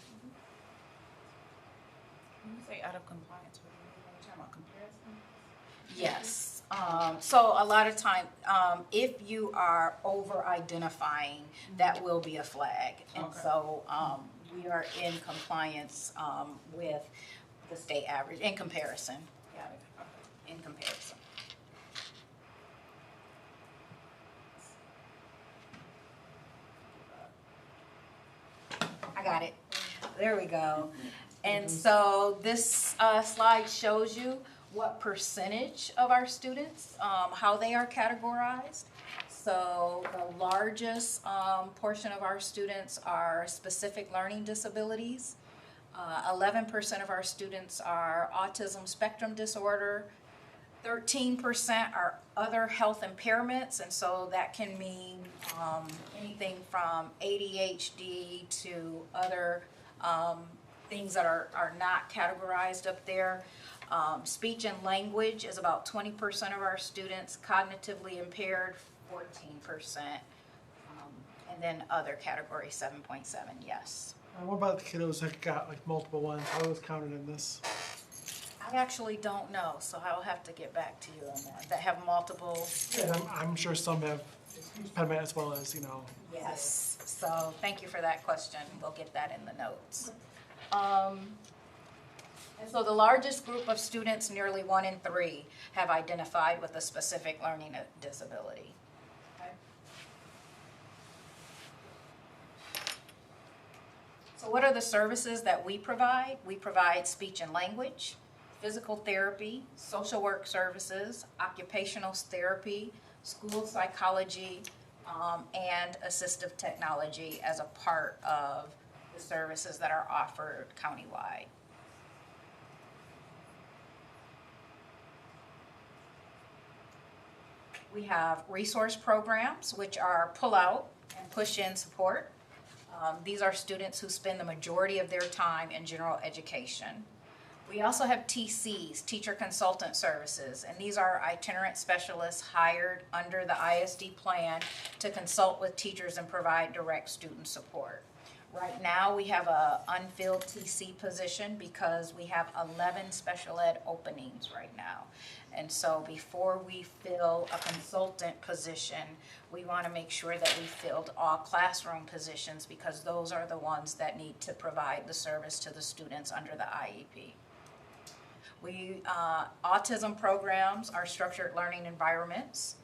Speaker 13: When you say out of compliance, what are you talking about, comparison? Yes. So a lot of time, if you are over-identifying, that will be a flag. And so we are in compliance with the state average in comparison. Got it. In comparison. I got it. There we go. And so this slide shows you what percentage of our students, how they are categorized. So the largest portion of our students are specific learning disabilities. 11% of our students are autism spectrum disorder. 13% are other health impairments, and so that can mean anything from ADHD to other things that are not categorized up there. Speech and language is about 20% of our students, cognitively impaired 14%, and then other category 7.7, yes.
Speaker 9: What about the kiddos that got like multiple ones? How are those counted in this?
Speaker 13: I actually don't know, so I'll have to get back to you on that have multiple.
Speaker 9: And I'm sure some have impediment as well as, you know.
Speaker 13: Yes, so thank you for that question. We'll get that in the notes. And so the largest group of students, nearly 1 in 3, have identified with a specific learning disability. Okay. So what are the services that we provide? We provide speech and language, physical therapy, social work services, occupational therapy, school psychology, and assistive technology as a part of the services that are offered countywide. We have resource programs, which are pull-out and push-in support. These are students who spend the majority of their time in general education. We also have TCs, teacher consultant services, and these are itinerant specialists hired under the ISD plan to consult with teachers and provide direct student support. Right now, we have an unfilled TC position because we have 11 special ed openings right now. And so before we fill a consultant position, we want to make sure that we filled all classroom positions because those are the ones that need to provide the service to the students under the IEP. Autism programs are structured learning environments.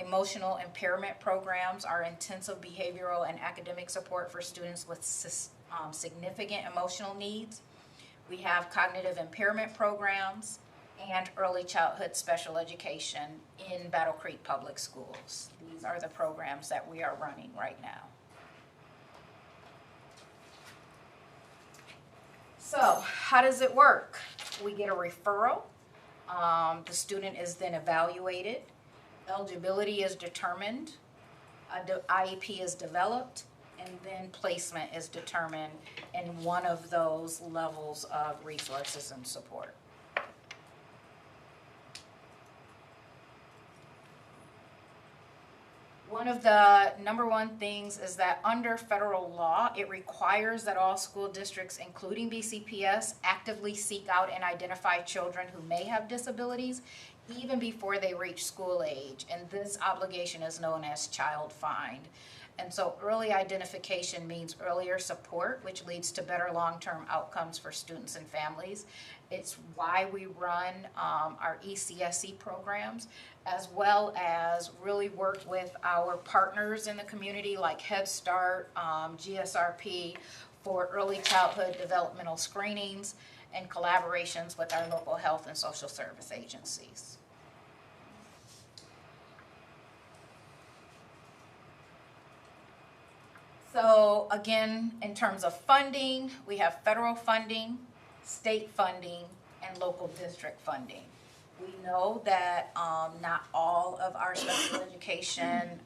Speaker 13: Emotional impairment programs are intensive behavioral and academic support for students with significant emotional needs. We have cognitive impairment programs and early childhood special education in Battle Creek Public Schools. These are the programs that we are running right now. So how does it work? We get a referral. The student is then evaluated. Eligibility is determined. IEP is developed, and then placement is determined in one of those levels of resources and support. One of the number one things is that under federal law, it requires that all school districts, including BCPS, actively seek out and identify children who may have disabilities even before they reach school age. And this obligation is known as child find. And so early identification means earlier support, which leads to better long-term outcomes for students and families. It's why we run our ECSE programs, as well as really work with our partners in the community like Head Start, GSRP, for early childhood developmental screenings and collaborations with our local health and social service agencies. So again, in terms of funding, we have federal funding, state funding, and local district funding. We know that not all of our special education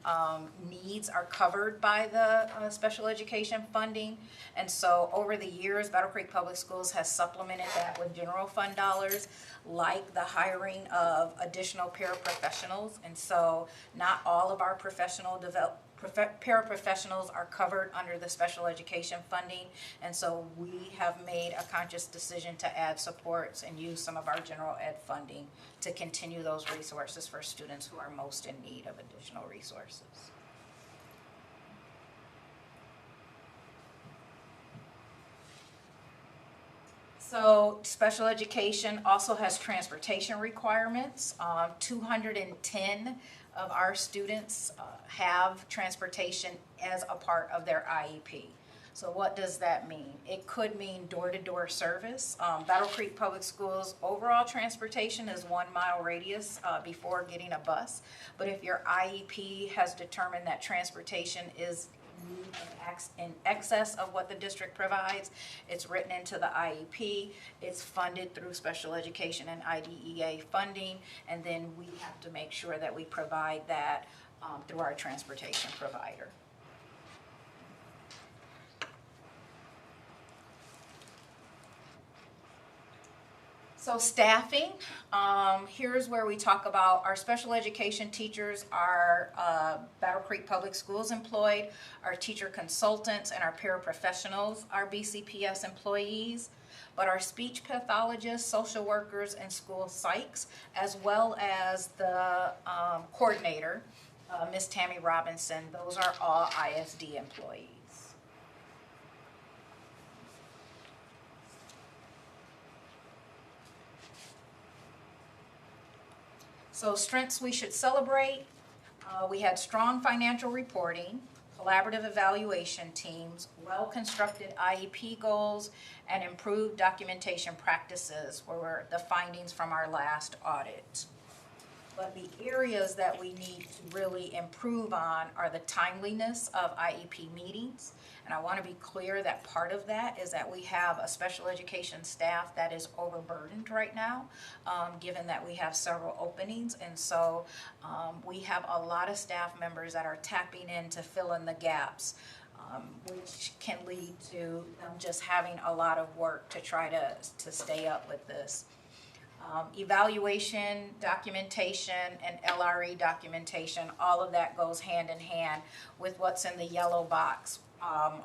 Speaker 13: needs are covered by the special education funding. And so over the years, Battle Creek Public Schools has supplemented that with general fund dollars, like the hiring of additional paraprofessionals. And so not all of our paraprofessionals are covered under the special education funding, and so we have made a conscious decision to add supports and use some of our general ed funding to continue those resources for students who are most in need of additional resources. So special education also has transportation requirements. 210 of our students have transportation as a part of their IEP. So what does that mean? It could mean door-to-door service. Battle Creek Public Schools' overall transportation is 1 mile radius before getting a bus. But if your IEP has determined that transportation is in excess of what the district provides, it's written into the IEP, it's funded through special education and IDEA funding, and then we have to make sure that we provide that through our transportation provider. So staffing, here's where we talk about our special education teachers, our Battle Creek Public Schools employed, our teacher consultants, and our paraprofessionals are BCPS employees. But our speech pathologists, social workers, and school psychs, as well as the coordinator, Ms. Tammy Robinson, those are all ISD employees. So strengths we should celebrate. We had strong financial reporting, collaborative evaluation teams, well-constructed IEP goals, and improved documentation practices were the findings from our last audit. But the areas that we need to really improve on are the timeliness of IEP meetings. And I want to be clear that part of that is that we have a special education staff that is overburdened right now, given that we have several openings. And so we have a lot of staff members that are tapping in to fill in the gaps, which can lead to them just having a lot of work to try to stay up with this. Evaluation, documentation, and LRE documentation, all of that goes hand in hand with what's in the yellow box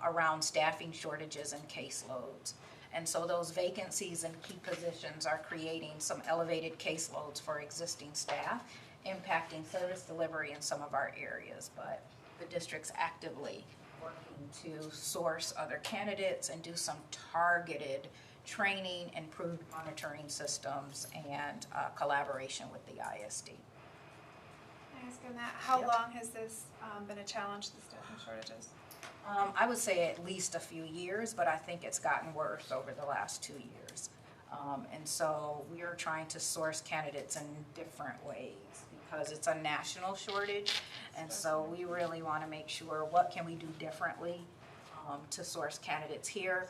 Speaker 13: around staffing shortages and caseloads. And so those vacancies in key positions are creating some elevated caseloads for existing staff, impacting service delivery in some of our areas. But the district's actively working to source other candidates and do some targeted training, improved monitoring systems, and collaboration with the ISD.
Speaker 15: Can I ask on that, how
Speaker 13: Yep.
Speaker 15: long has this been a challenge, the staffing shortages?
Speaker 13: I would say at least a few years, but I think it's gotten worse over the last 2 years. And so we are trying to source candidates in different ways because it's a national shortage. And so we really want to make sure what can we do differently to source candidates here.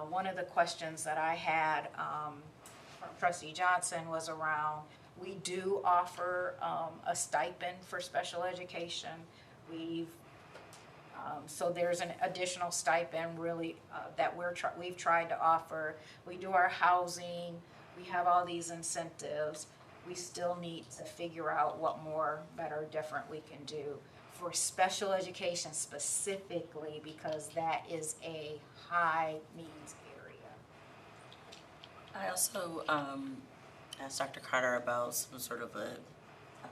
Speaker 13: One of the questions that I had from Trustee Johnson was around, we do offer a stipend for special education. So there's an additional stipend really that we've tried to offer. We do our housing, we have all these incentives. We still need to figure out what more, better, different we can do for special education specifically, because that is a high needs area.
Speaker 14: I also asked Dr. Carter about some sort of a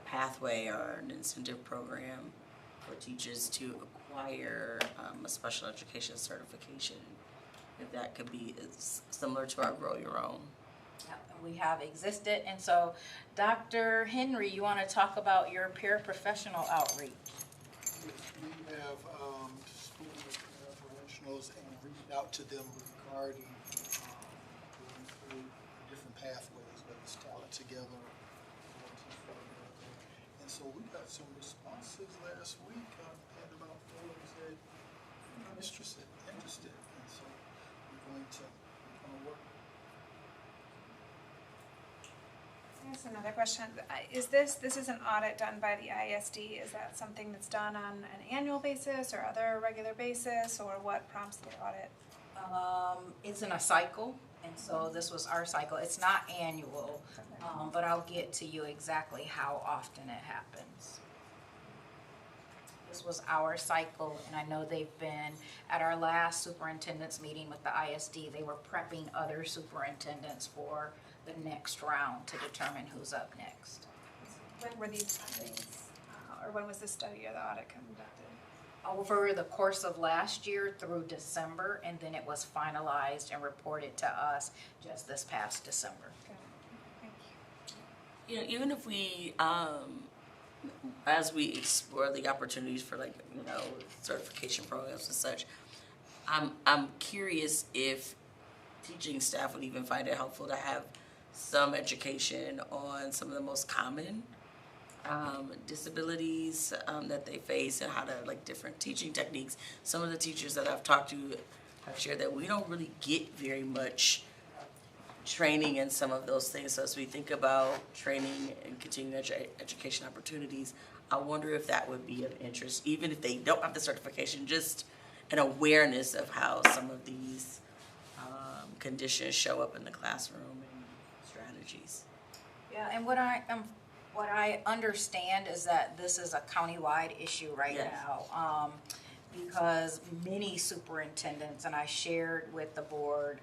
Speaker 14: pathway or an incentive program for teachers to acquire a special education certification. If that could be similar to our Grow Your Own.
Speaker 13: We have existed, and so Dr. Henry, you want to talk about your paraprofessional outreach?
Speaker 17: We have school professionals and reached out to them regarding going through different pathways, whether it's Talent Together, and so we got some responses last week. Had about 4 that said interested, and so we're going to work.
Speaker 15: That's another question. This is an audit done by the ISD. Is that something that's done on an annual basis or other regular basis, or what prompts the audit?
Speaker 13: It's in a cycle, and so this was our cycle. It's not annual, but I'll get to you exactly how often it happens. This was our cycle, and I know they've been at our last superintendent's meeting with the ISD. They were prepping other superintendents for the next round to determine who's up next.
Speaker 15: When were these findings, or when was the study or the audit conducted?
Speaker 13: Over the course of last year through December, and then it was finalized and reported to us just this past December.
Speaker 15: Okay. Thank
Speaker 14: You know, even if we, as we explore the opportunities for certification programs and such, I'm curious if teaching staff would even find it helpful to have some education on some of the most common disabilities that they face and how to, different teaching techniques. Some of the teachers that I've talked to have shared that we don't really get very much training in some of those things. So as we think about training and continuing education opportunities, I wonder if that would be of interest, even if they don't have the certification, just an awareness of how some of these conditions show up in the classroom and strategies.
Speaker 13: Yeah, and what I understand is that this is a countywide issue right now, because many superintendents, and I shared with the board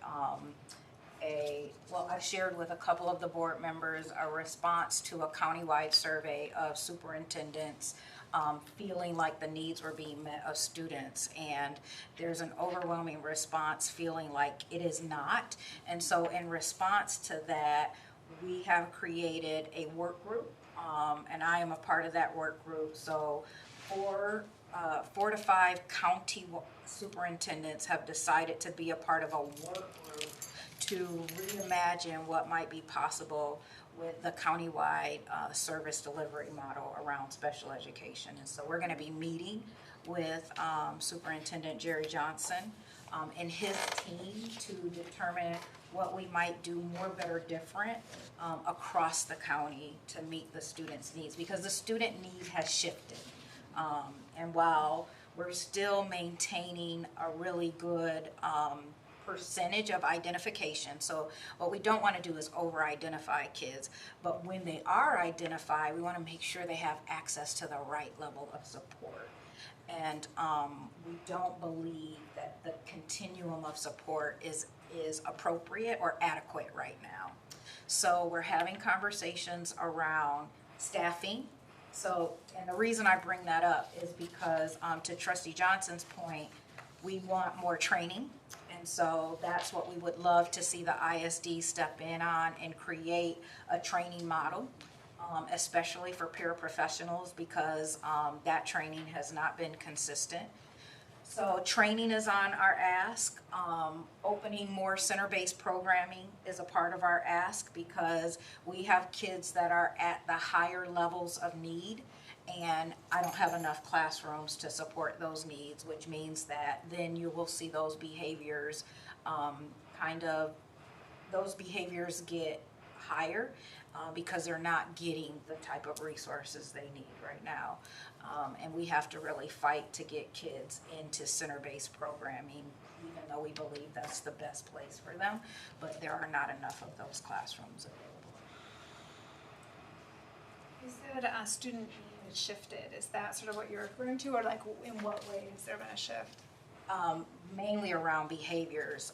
Speaker 13: I shared with a couple of the board members a response to a countywide survey of superintendents feeling like the needs were being met of students, and there's an overwhelming response feeling like it is not. And so in response to that, we have created a work group, and I am a part of that work group. So 4 to 5 county superintendents have decided to be a part of a work group to reimagine what might be possible with the countywide service delivery model around special education. And so we're going to be meeting with Superintendent Jerry Johnson and his team to determine what we might do more, better, different across the county to meet the students' needs, because the student need has shifted. And while we're still maintaining a really good percentage of identification. So what we don't want to do is over-identify kids, but when they are identified, we want to make sure they have access to the right level of support. And we don't believe that the continuum of support is appropriate or adequate right now. So we're having conversations around staffing. So, and the reason I bring that up is because to Trustee Johnson's point, we want more training. And so that's what we would love to see the ISD step in on and create a training model, especially for paraprofessionals, because that training has not been consistent. So training is on our ask. Opening more center-based programming is a part of our ask, because we have kids that are at the higher levels of need, and I don't have enough classrooms to support those needs, which means that then you will see those behaviors those behaviors get higher because they're not getting the type of resources they need right now. And we have to really fight to get kids into center-based programming, even though we believe that's the best place for them, but there are not enough of those classrooms available.
Speaker 15: You said student need has shifted. Is that sort of what you're referring to, or like in what way has there been a shift?
Speaker 13: Mainly around behaviors,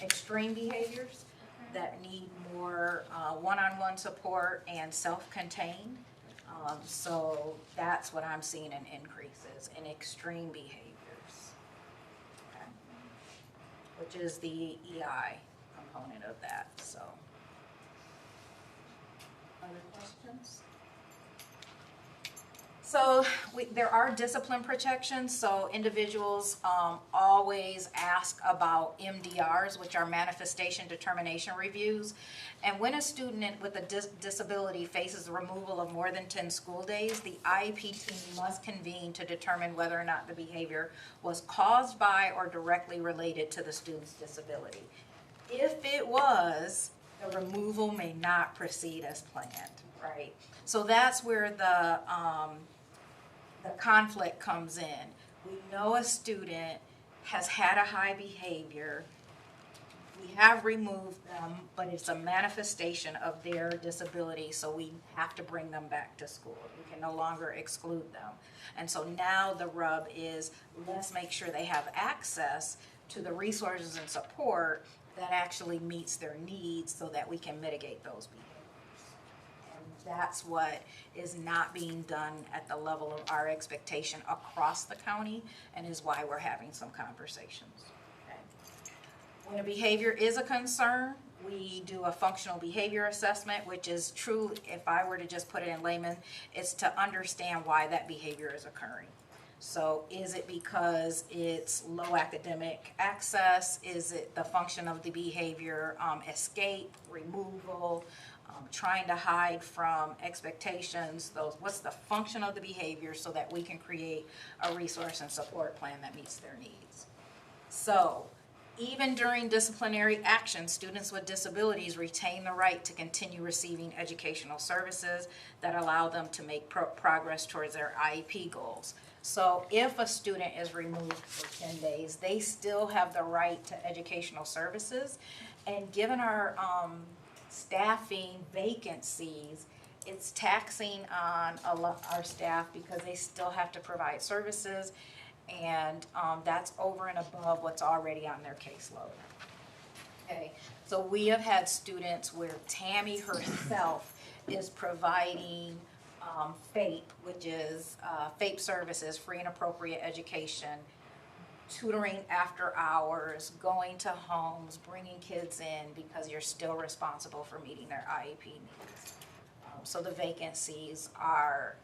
Speaker 13: extreme behaviors that need more one-on-one support and self-contained. So that's what I'm seeing in increases in extreme behaviors, okay, which is the EI component of that. So, other questions? So there are discipline protections, so individuals always ask about MDRs, which are manifestation determination reviews. And when a student with a disability faces the removal of more than 10 school days, the IEP team must convene to determine whether or not the behavior was caused by or directly related to the student's disability. If it was, the removal may not proceed as planned, right? So that's where the conflict comes in. We know a student has had a high behavior. We have removed them, but it's a manifestation of their disability, so we have to bring them back to school. We can no longer exclude them. And so now the rub is, let's make sure they have access to the resources and support that actually meets their needs so that we can mitigate those behaviors. That's what is not being done at the level of our expectation across the county, and is why we're having some conversations. Okay. When a behavior is a concern, we do a functional behavior assessment, which is true, if I were to just put it in layman, it's to understand why that behavior is occurring. So is it because it's low academic access? Is it the function of the behavior, escape, removal, trying to hide from expectations? What's the function of the behavior so that we can create a resource and support plan that meets their needs? So even during disciplinary action, students with disabilities retain the right to continue receiving educational services that allow them to make progress towards their IEP goals. So if a student is removed for 10 days, they still have the right to educational services. And given our staffing vacancies, it's taxing on our staff because they still have to provide services, and that's over and above what's already on their caseload. Okay, so we have had students where Tammy herself is providing FAPE, which is FAPE services, free and appropriate education, tutoring after hours, going to homes, bringing kids in, because you're still responsible for meeting their IEP needs. So the vacancies are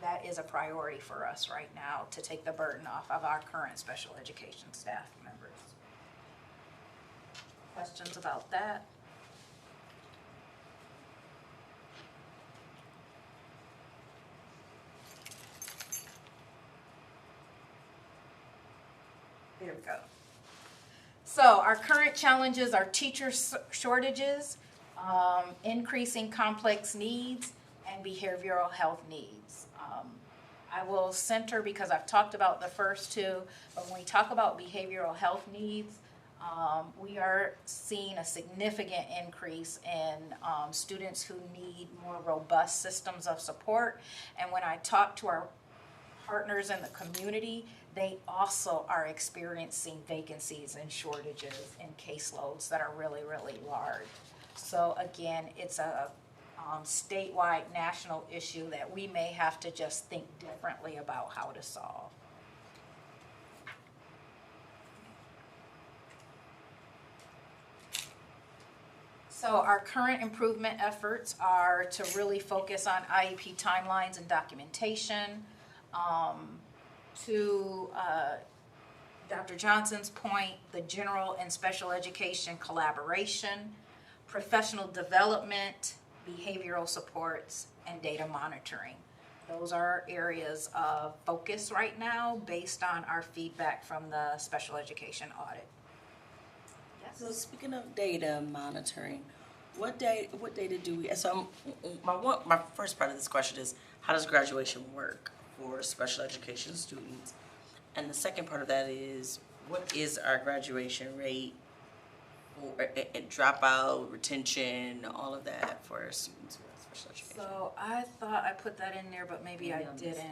Speaker 13: that is a priority for us right now, to take the burden off of our current special education staff members. Questions about that? There we go. So our current challenges are teacher shortages, increasing complex needs, and behavioral health needs. I will center, because I've talked about the first two, but when we talk about behavioral health needs, we are seeing a significant increase in students who need more robust systems of support. And when I talk to our partners in the community, they also are experiencing vacancies and shortages in caseloads that are really, really large. So again, it's a statewide, national issue that we may have to just think differently about how to solve. So our current improvement efforts are to really focus on IEP timelines and documentation, to Dr. Johnson's point, the general and special education collaboration, professional development, behavioral supports, and data monitoring. Those are areas of focus right now based on our feedback from the special education audit.
Speaker 14: So speaking of data monitoring, what data do we, so my first part of this question is, how does graduation work for special education students? And the second part of that is, what is our graduation rate, or dropout, retention, all of that for our students who are special education?
Speaker 13: So I thought I put that in there, but maybe I didn't.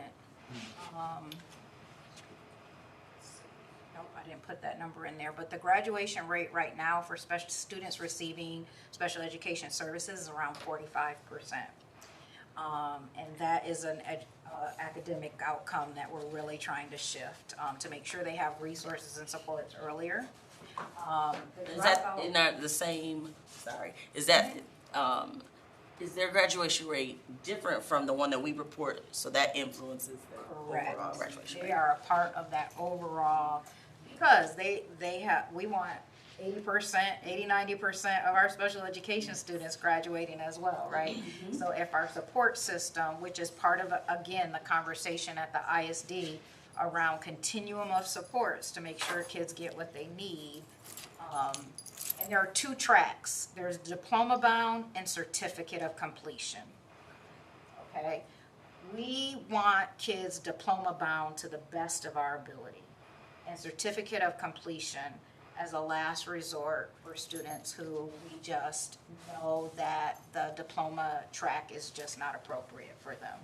Speaker 13: Nope, I didn't put that number in there, but the graduation rate right now for special students receiving special education services is around 45%. And that is an academic outcome that we're really trying to shift to make sure they have resources and supports earlier.
Speaker 14: Is that not the same? Sorry, is that is their graduation rate different from the one that we report? So that influences the overall graduation rate.
Speaker 13: They are a part of that overall because we want 80%, 80-90% of our special education students graduating as well, right? So if our support system, which is part of, again, the conversation at the ISD around continuum of supports to make sure kids get what they need, and there are two tracks. There's diploma bound and certificate of completion, okay? We want kids diploma bound to the best of our ability, and certificate of completion as a last resort for students who we just know that the diploma track is just not appropriate for them.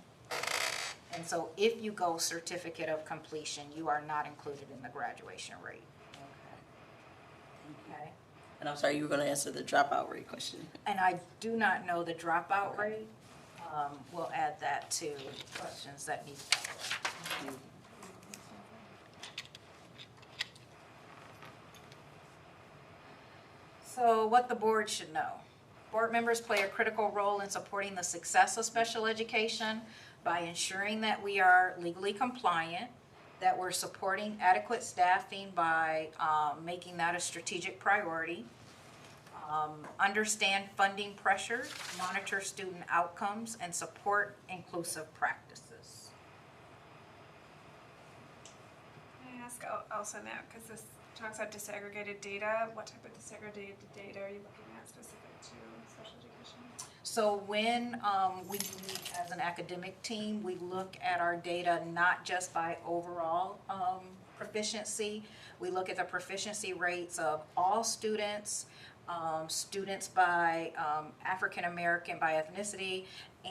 Speaker 13: And so if you go certificate of completion, you are not included in the graduation rate. Okay.
Speaker 14: And I'm sorry, you were going to answer the dropout rate question.
Speaker 13: And I do not know the dropout rate. We'll add that to questions that need to be answered. So what the board should know. Board members play a critical role in supporting the success of special education by ensuring that we are legally compliant, that we're supporting adequate staffing by making that a strategic priority, understand funding pressures, monitor student outcomes, and support inclusive practices.
Speaker 15: Can I ask also now, because this talks about disaggregated data, what type of disaggregated data are you looking at specific to special education?
Speaker 13: So when we meet as an academic team, we look at our data not just by overall proficiency. We look at the proficiency rates of all students, students by African American by ethnicity,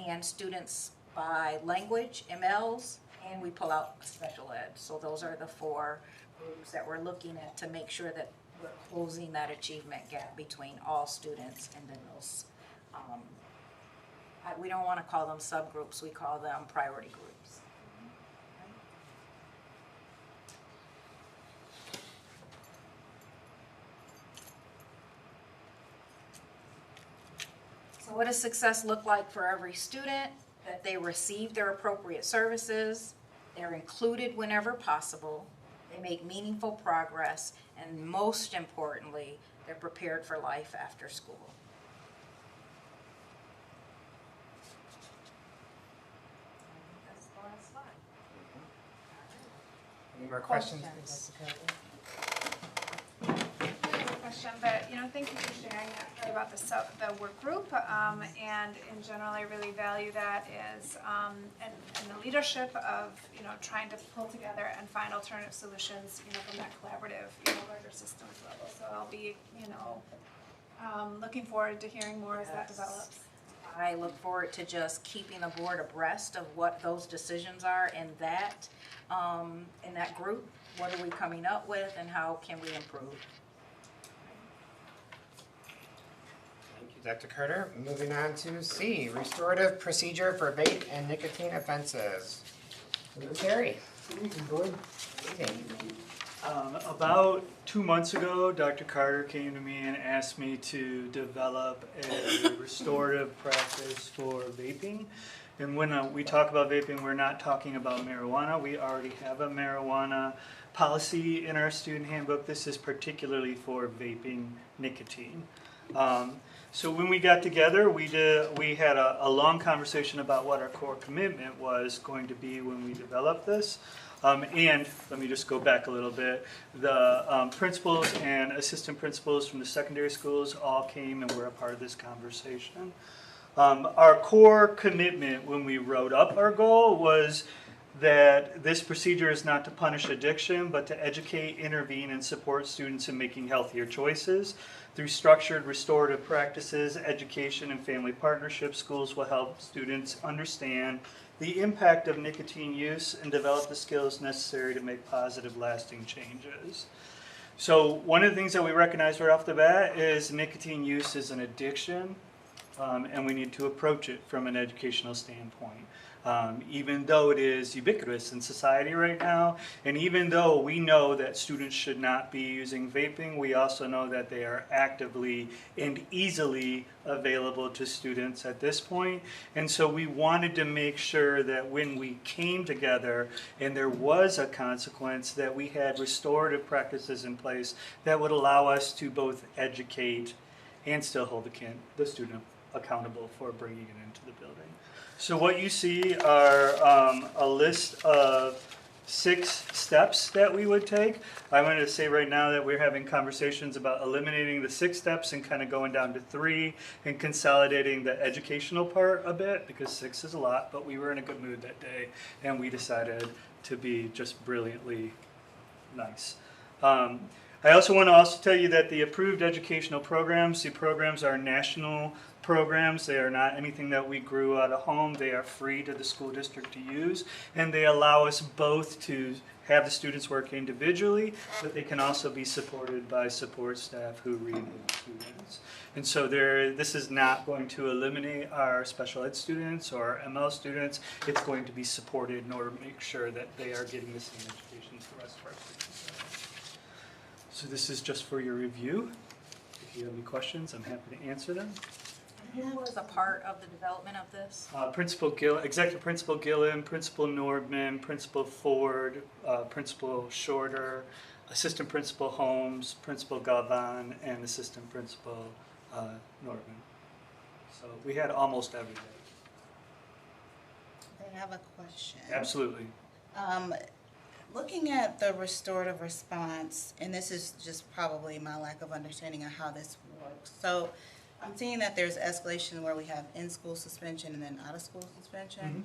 Speaker 13: and students by language, MLs, and we pull out special ed. So those are the four groups that we're looking at to make sure that we're closing that achievement gap between all students and then those we don't want to call them subgroups, we call them priority groups. So what does success look like for every student? That they receive their appropriate services, they're included whenever possible, they make meaningful progress, and most importantly, they're prepared for life after school.
Speaker 1: Any more questions?
Speaker 15: Question, but thank you for sharing that about the work group, and in general, I really value that is and the leadership of trying to pull together and find alternative solutions from that collaborative larger systems level. So I'll be looking forward to hearing more as that develops.
Speaker 13: I look forward to just keeping the board abreast of what those decisions are in that group. What are we coming up with and how can we improve?
Speaker 1: Thank you, Dr. Carter. Moving on to C, restorative procedure for vape and nicotine offenses. Terry.
Speaker 18: Good evening, board.
Speaker 1: Good evening.
Speaker 18: About 2 months ago, Dr. Carter came to me and asked me to develop a restorative practice for vaping. And when we talk about vaping, we're not talking about marijuana. We already have a marijuana policy in our student handbook. This is particularly for vaping nicotine. So when we got together, we had a long conversation about what our core commitment was going to be when we developed this. And let me just go back a little bit. The principals and assistant principals from the secondary schools all came and were a part of this conversation. Our core commitment when we wrote up our goal was that this procedure is not to punish addiction, but to educate, intervene, and support students in making healthier choices. Through structured restorative practices, education, and family partnerships, schools will help students understand the impact of nicotine use and develop the skills necessary to make positive, lasting changes. So one of the things that we recognize right off the bat is nicotine use is an addiction, and we need to approach it from an educational standpoint. Even though it is ubiquitous in society right now, and even though we know that students should not be using vaping, we also know that they are actively and easily available to students at this point. And so we wanted to make sure that when we came together and there was a consequence, that we had restorative practices in place that would allow us to both educate and still hold the student accountable for bringing it into the building. So what you see are a list of 6 steps that we would take. I wanted to say right now that we're having conversations about eliminating the 6 steps and kind of going down to 3 and consolidating the educational part a bit, because 6 is a lot, but we were in a good mood that day and we decided to be just brilliantly nice. I also want to tell you that the approved educational programs, the programs are national programs. They are not anything that we grew out of home. They are free to the school district to use, and they allow us both to have the students work individually, but they can also be supported by support staff who read with students. And so this is not going to eliminate our special ed students or ML students. It's going to be supported in order to make sure that they are getting the same education as the rest of our students. So this is just for your review. If you have any questions, I'm happy to answer them.
Speaker 13: Who was a part of the development of this?
Speaker 18: Executive Principal Gillen, Principal Nordman, Principal Ford, Principal Shorter, Assistant Principal Holmes, Principal Galvan, and Assistant Principal Nordman. So we had almost everything.
Speaker 3: I have a question.
Speaker 18: Absolutely.
Speaker 3: Looking at the restorative response, and this is just probably my lack of understanding of how this works. So I'm seeing that there's escalation where we have in-school suspension and then out-of-school suspension.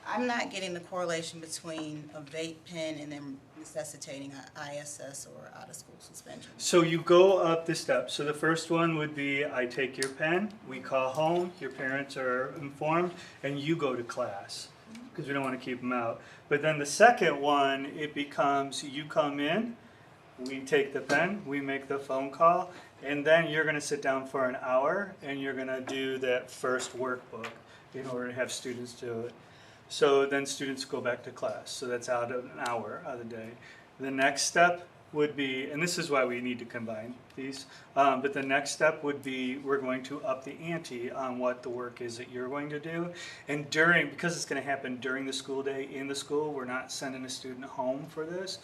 Speaker 3: I'm not getting the correlation between a vape pen and then necessitating an ISS or out-of-school suspension.
Speaker 18: So you go up the steps. So the first one would be, I take your pen, we call home, your parents are informed, and you go to class, because we don't want to keep them out. But then the second one, it becomes, you come in, we take the pen, we make the phone call, and then you're going to sit down for an hour and you're going to do that first workbook in order to have students do it. So then students go back to class. So that's out of an hour of the day. The next step would be, and this is why we need to combine these, but the next step would be we're going to up the ante on what the work is that you're going to do. And because it's going to happen during the school day in the school, we're not sending a student home for this.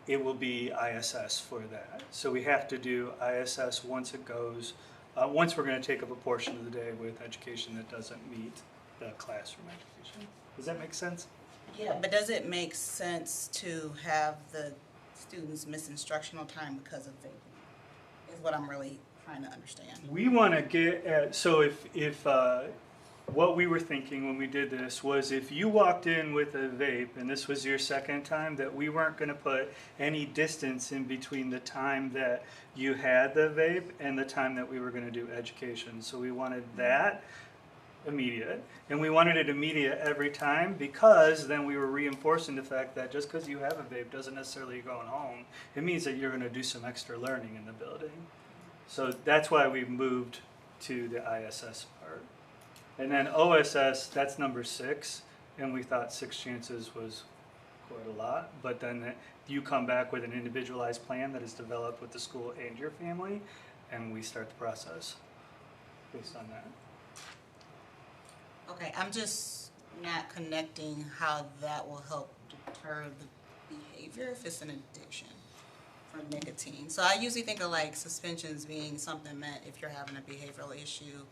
Speaker 18: It will be ISS for that. So we have to do ISS once it goes, once we're going to take up a portion of the day with education that doesn't meet the classroom education. Does that make sense?
Speaker 3: Yeah, but does it make sense to have the students miss instructional time because of vaping? Is what I'm really trying to understand.
Speaker 18: We want to get at, so if what we were thinking when we did this was if you walked in with a vape and this was your second time, that we weren't going to put any distance in between the time that you had the vape and the time that we were going to do education. So we wanted that immediate, and we wanted it immediate every time, because then we were reinforcing the fact that just because you have a vape doesn't necessarily you're going home. It means that you're going to do some extra learning in the building. So that's why we moved to the ISS part. And then OSS, that's number 6, and we thought 6 chances was quite a lot, but then you come back with an individualized plan that is developed with the school and your family, and we start the process based on that.
Speaker 3: Okay, I'm just not connecting how that will help deter the behavior if it's an addiction. for nicotine. So I usually think of like suspensions being something that if you're having a behavioral issue,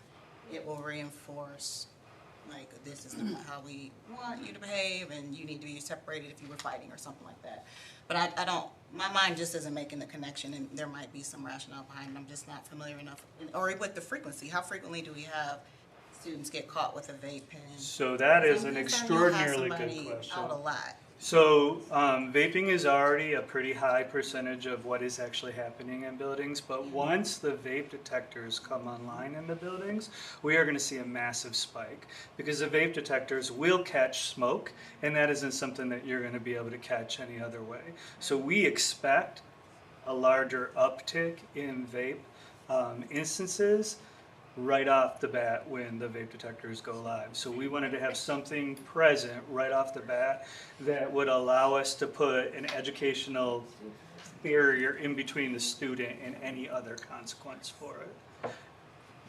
Speaker 3: it will reinforce like this is not how we want you to behave and you need to be separated if you were fighting or something like that. But I don't, my mind just isn't making the connection, and there might be some rationale behind it. I'm just not familiar enough, or with the frequency. How frequently do we have students get caught with a vape pen?
Speaker 18: So that is an
Speaker 3: Sometimes you'll have
Speaker 18: extraordinarily good
Speaker 3: somebody
Speaker 18: question.
Speaker 3: Out a lot.
Speaker 18: So vaping is already a pretty high percentage of what is actually happening in buildings, but once the vape detectors come online in the buildings, we are going to see a massive spike because the vape detectors will catch smoke, and that isn't something that you're going to be able to catch any other way. So we expect a larger uptick in vape instances right off the bat when the vape detectors go live. So we wanted to have something present right off the bat that would allow us to put an educational barrier in between the student and any other consequence for it.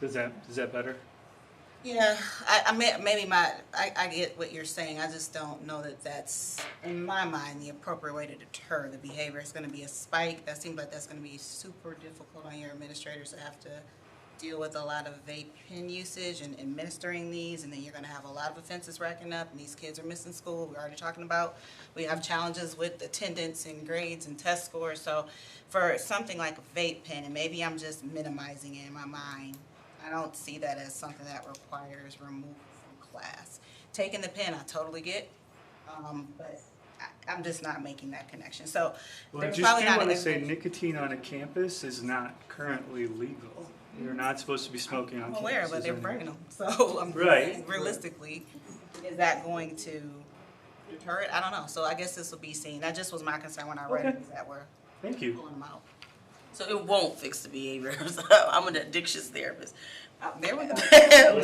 Speaker 18: Is that better?
Speaker 3: Yeah, I get what you're saying. I just don't know that that's, in my mind, the appropriate way to deter the behavior. It's going to be a spike. That seems like that's going to be super difficult on your administrators to have to deal with a lot of vape pen usage and administering these, and then you're going to have a lot of offenses racking up, and these kids are missing school. We're already talking about we have challenges with attendance and grades and test scores. So for something like a vape pen, and maybe I'm just minimizing it in my mind, I don't see that as something that requires removal from class. Taking the pen, I totally get, but I'm just not making that connection. So
Speaker 18: Well, I
Speaker 3: there's
Speaker 18: just
Speaker 3: probably
Speaker 18: do
Speaker 3: not
Speaker 18: want
Speaker 3: an
Speaker 18: to say nicotine on a campus is not currently legal. You're not supposed to be smoking on
Speaker 3: I'm aware,
Speaker 18: campuses
Speaker 3: but they're
Speaker 18: anymore.
Speaker 3: bringing them. So I'm
Speaker 18: Right.
Speaker 3: realistically, is that going to deter it? I don't know. So I guess this will be seen. That just was my concern when I read it, is that we're
Speaker 18: Thank you.
Speaker 3: pulling them out.
Speaker 14: So it won't fix the behavior. I'm an addictions therapist.
Speaker 3: There we go.
Speaker 18: Oh,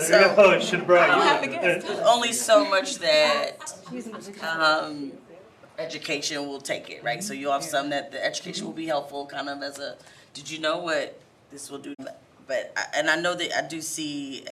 Speaker 18: it should have brought you.
Speaker 14: There's only so much that education will take it, right? So you'll have some that the education will be helpful, kind of as a, did you know what this will do? But, and I know that I do see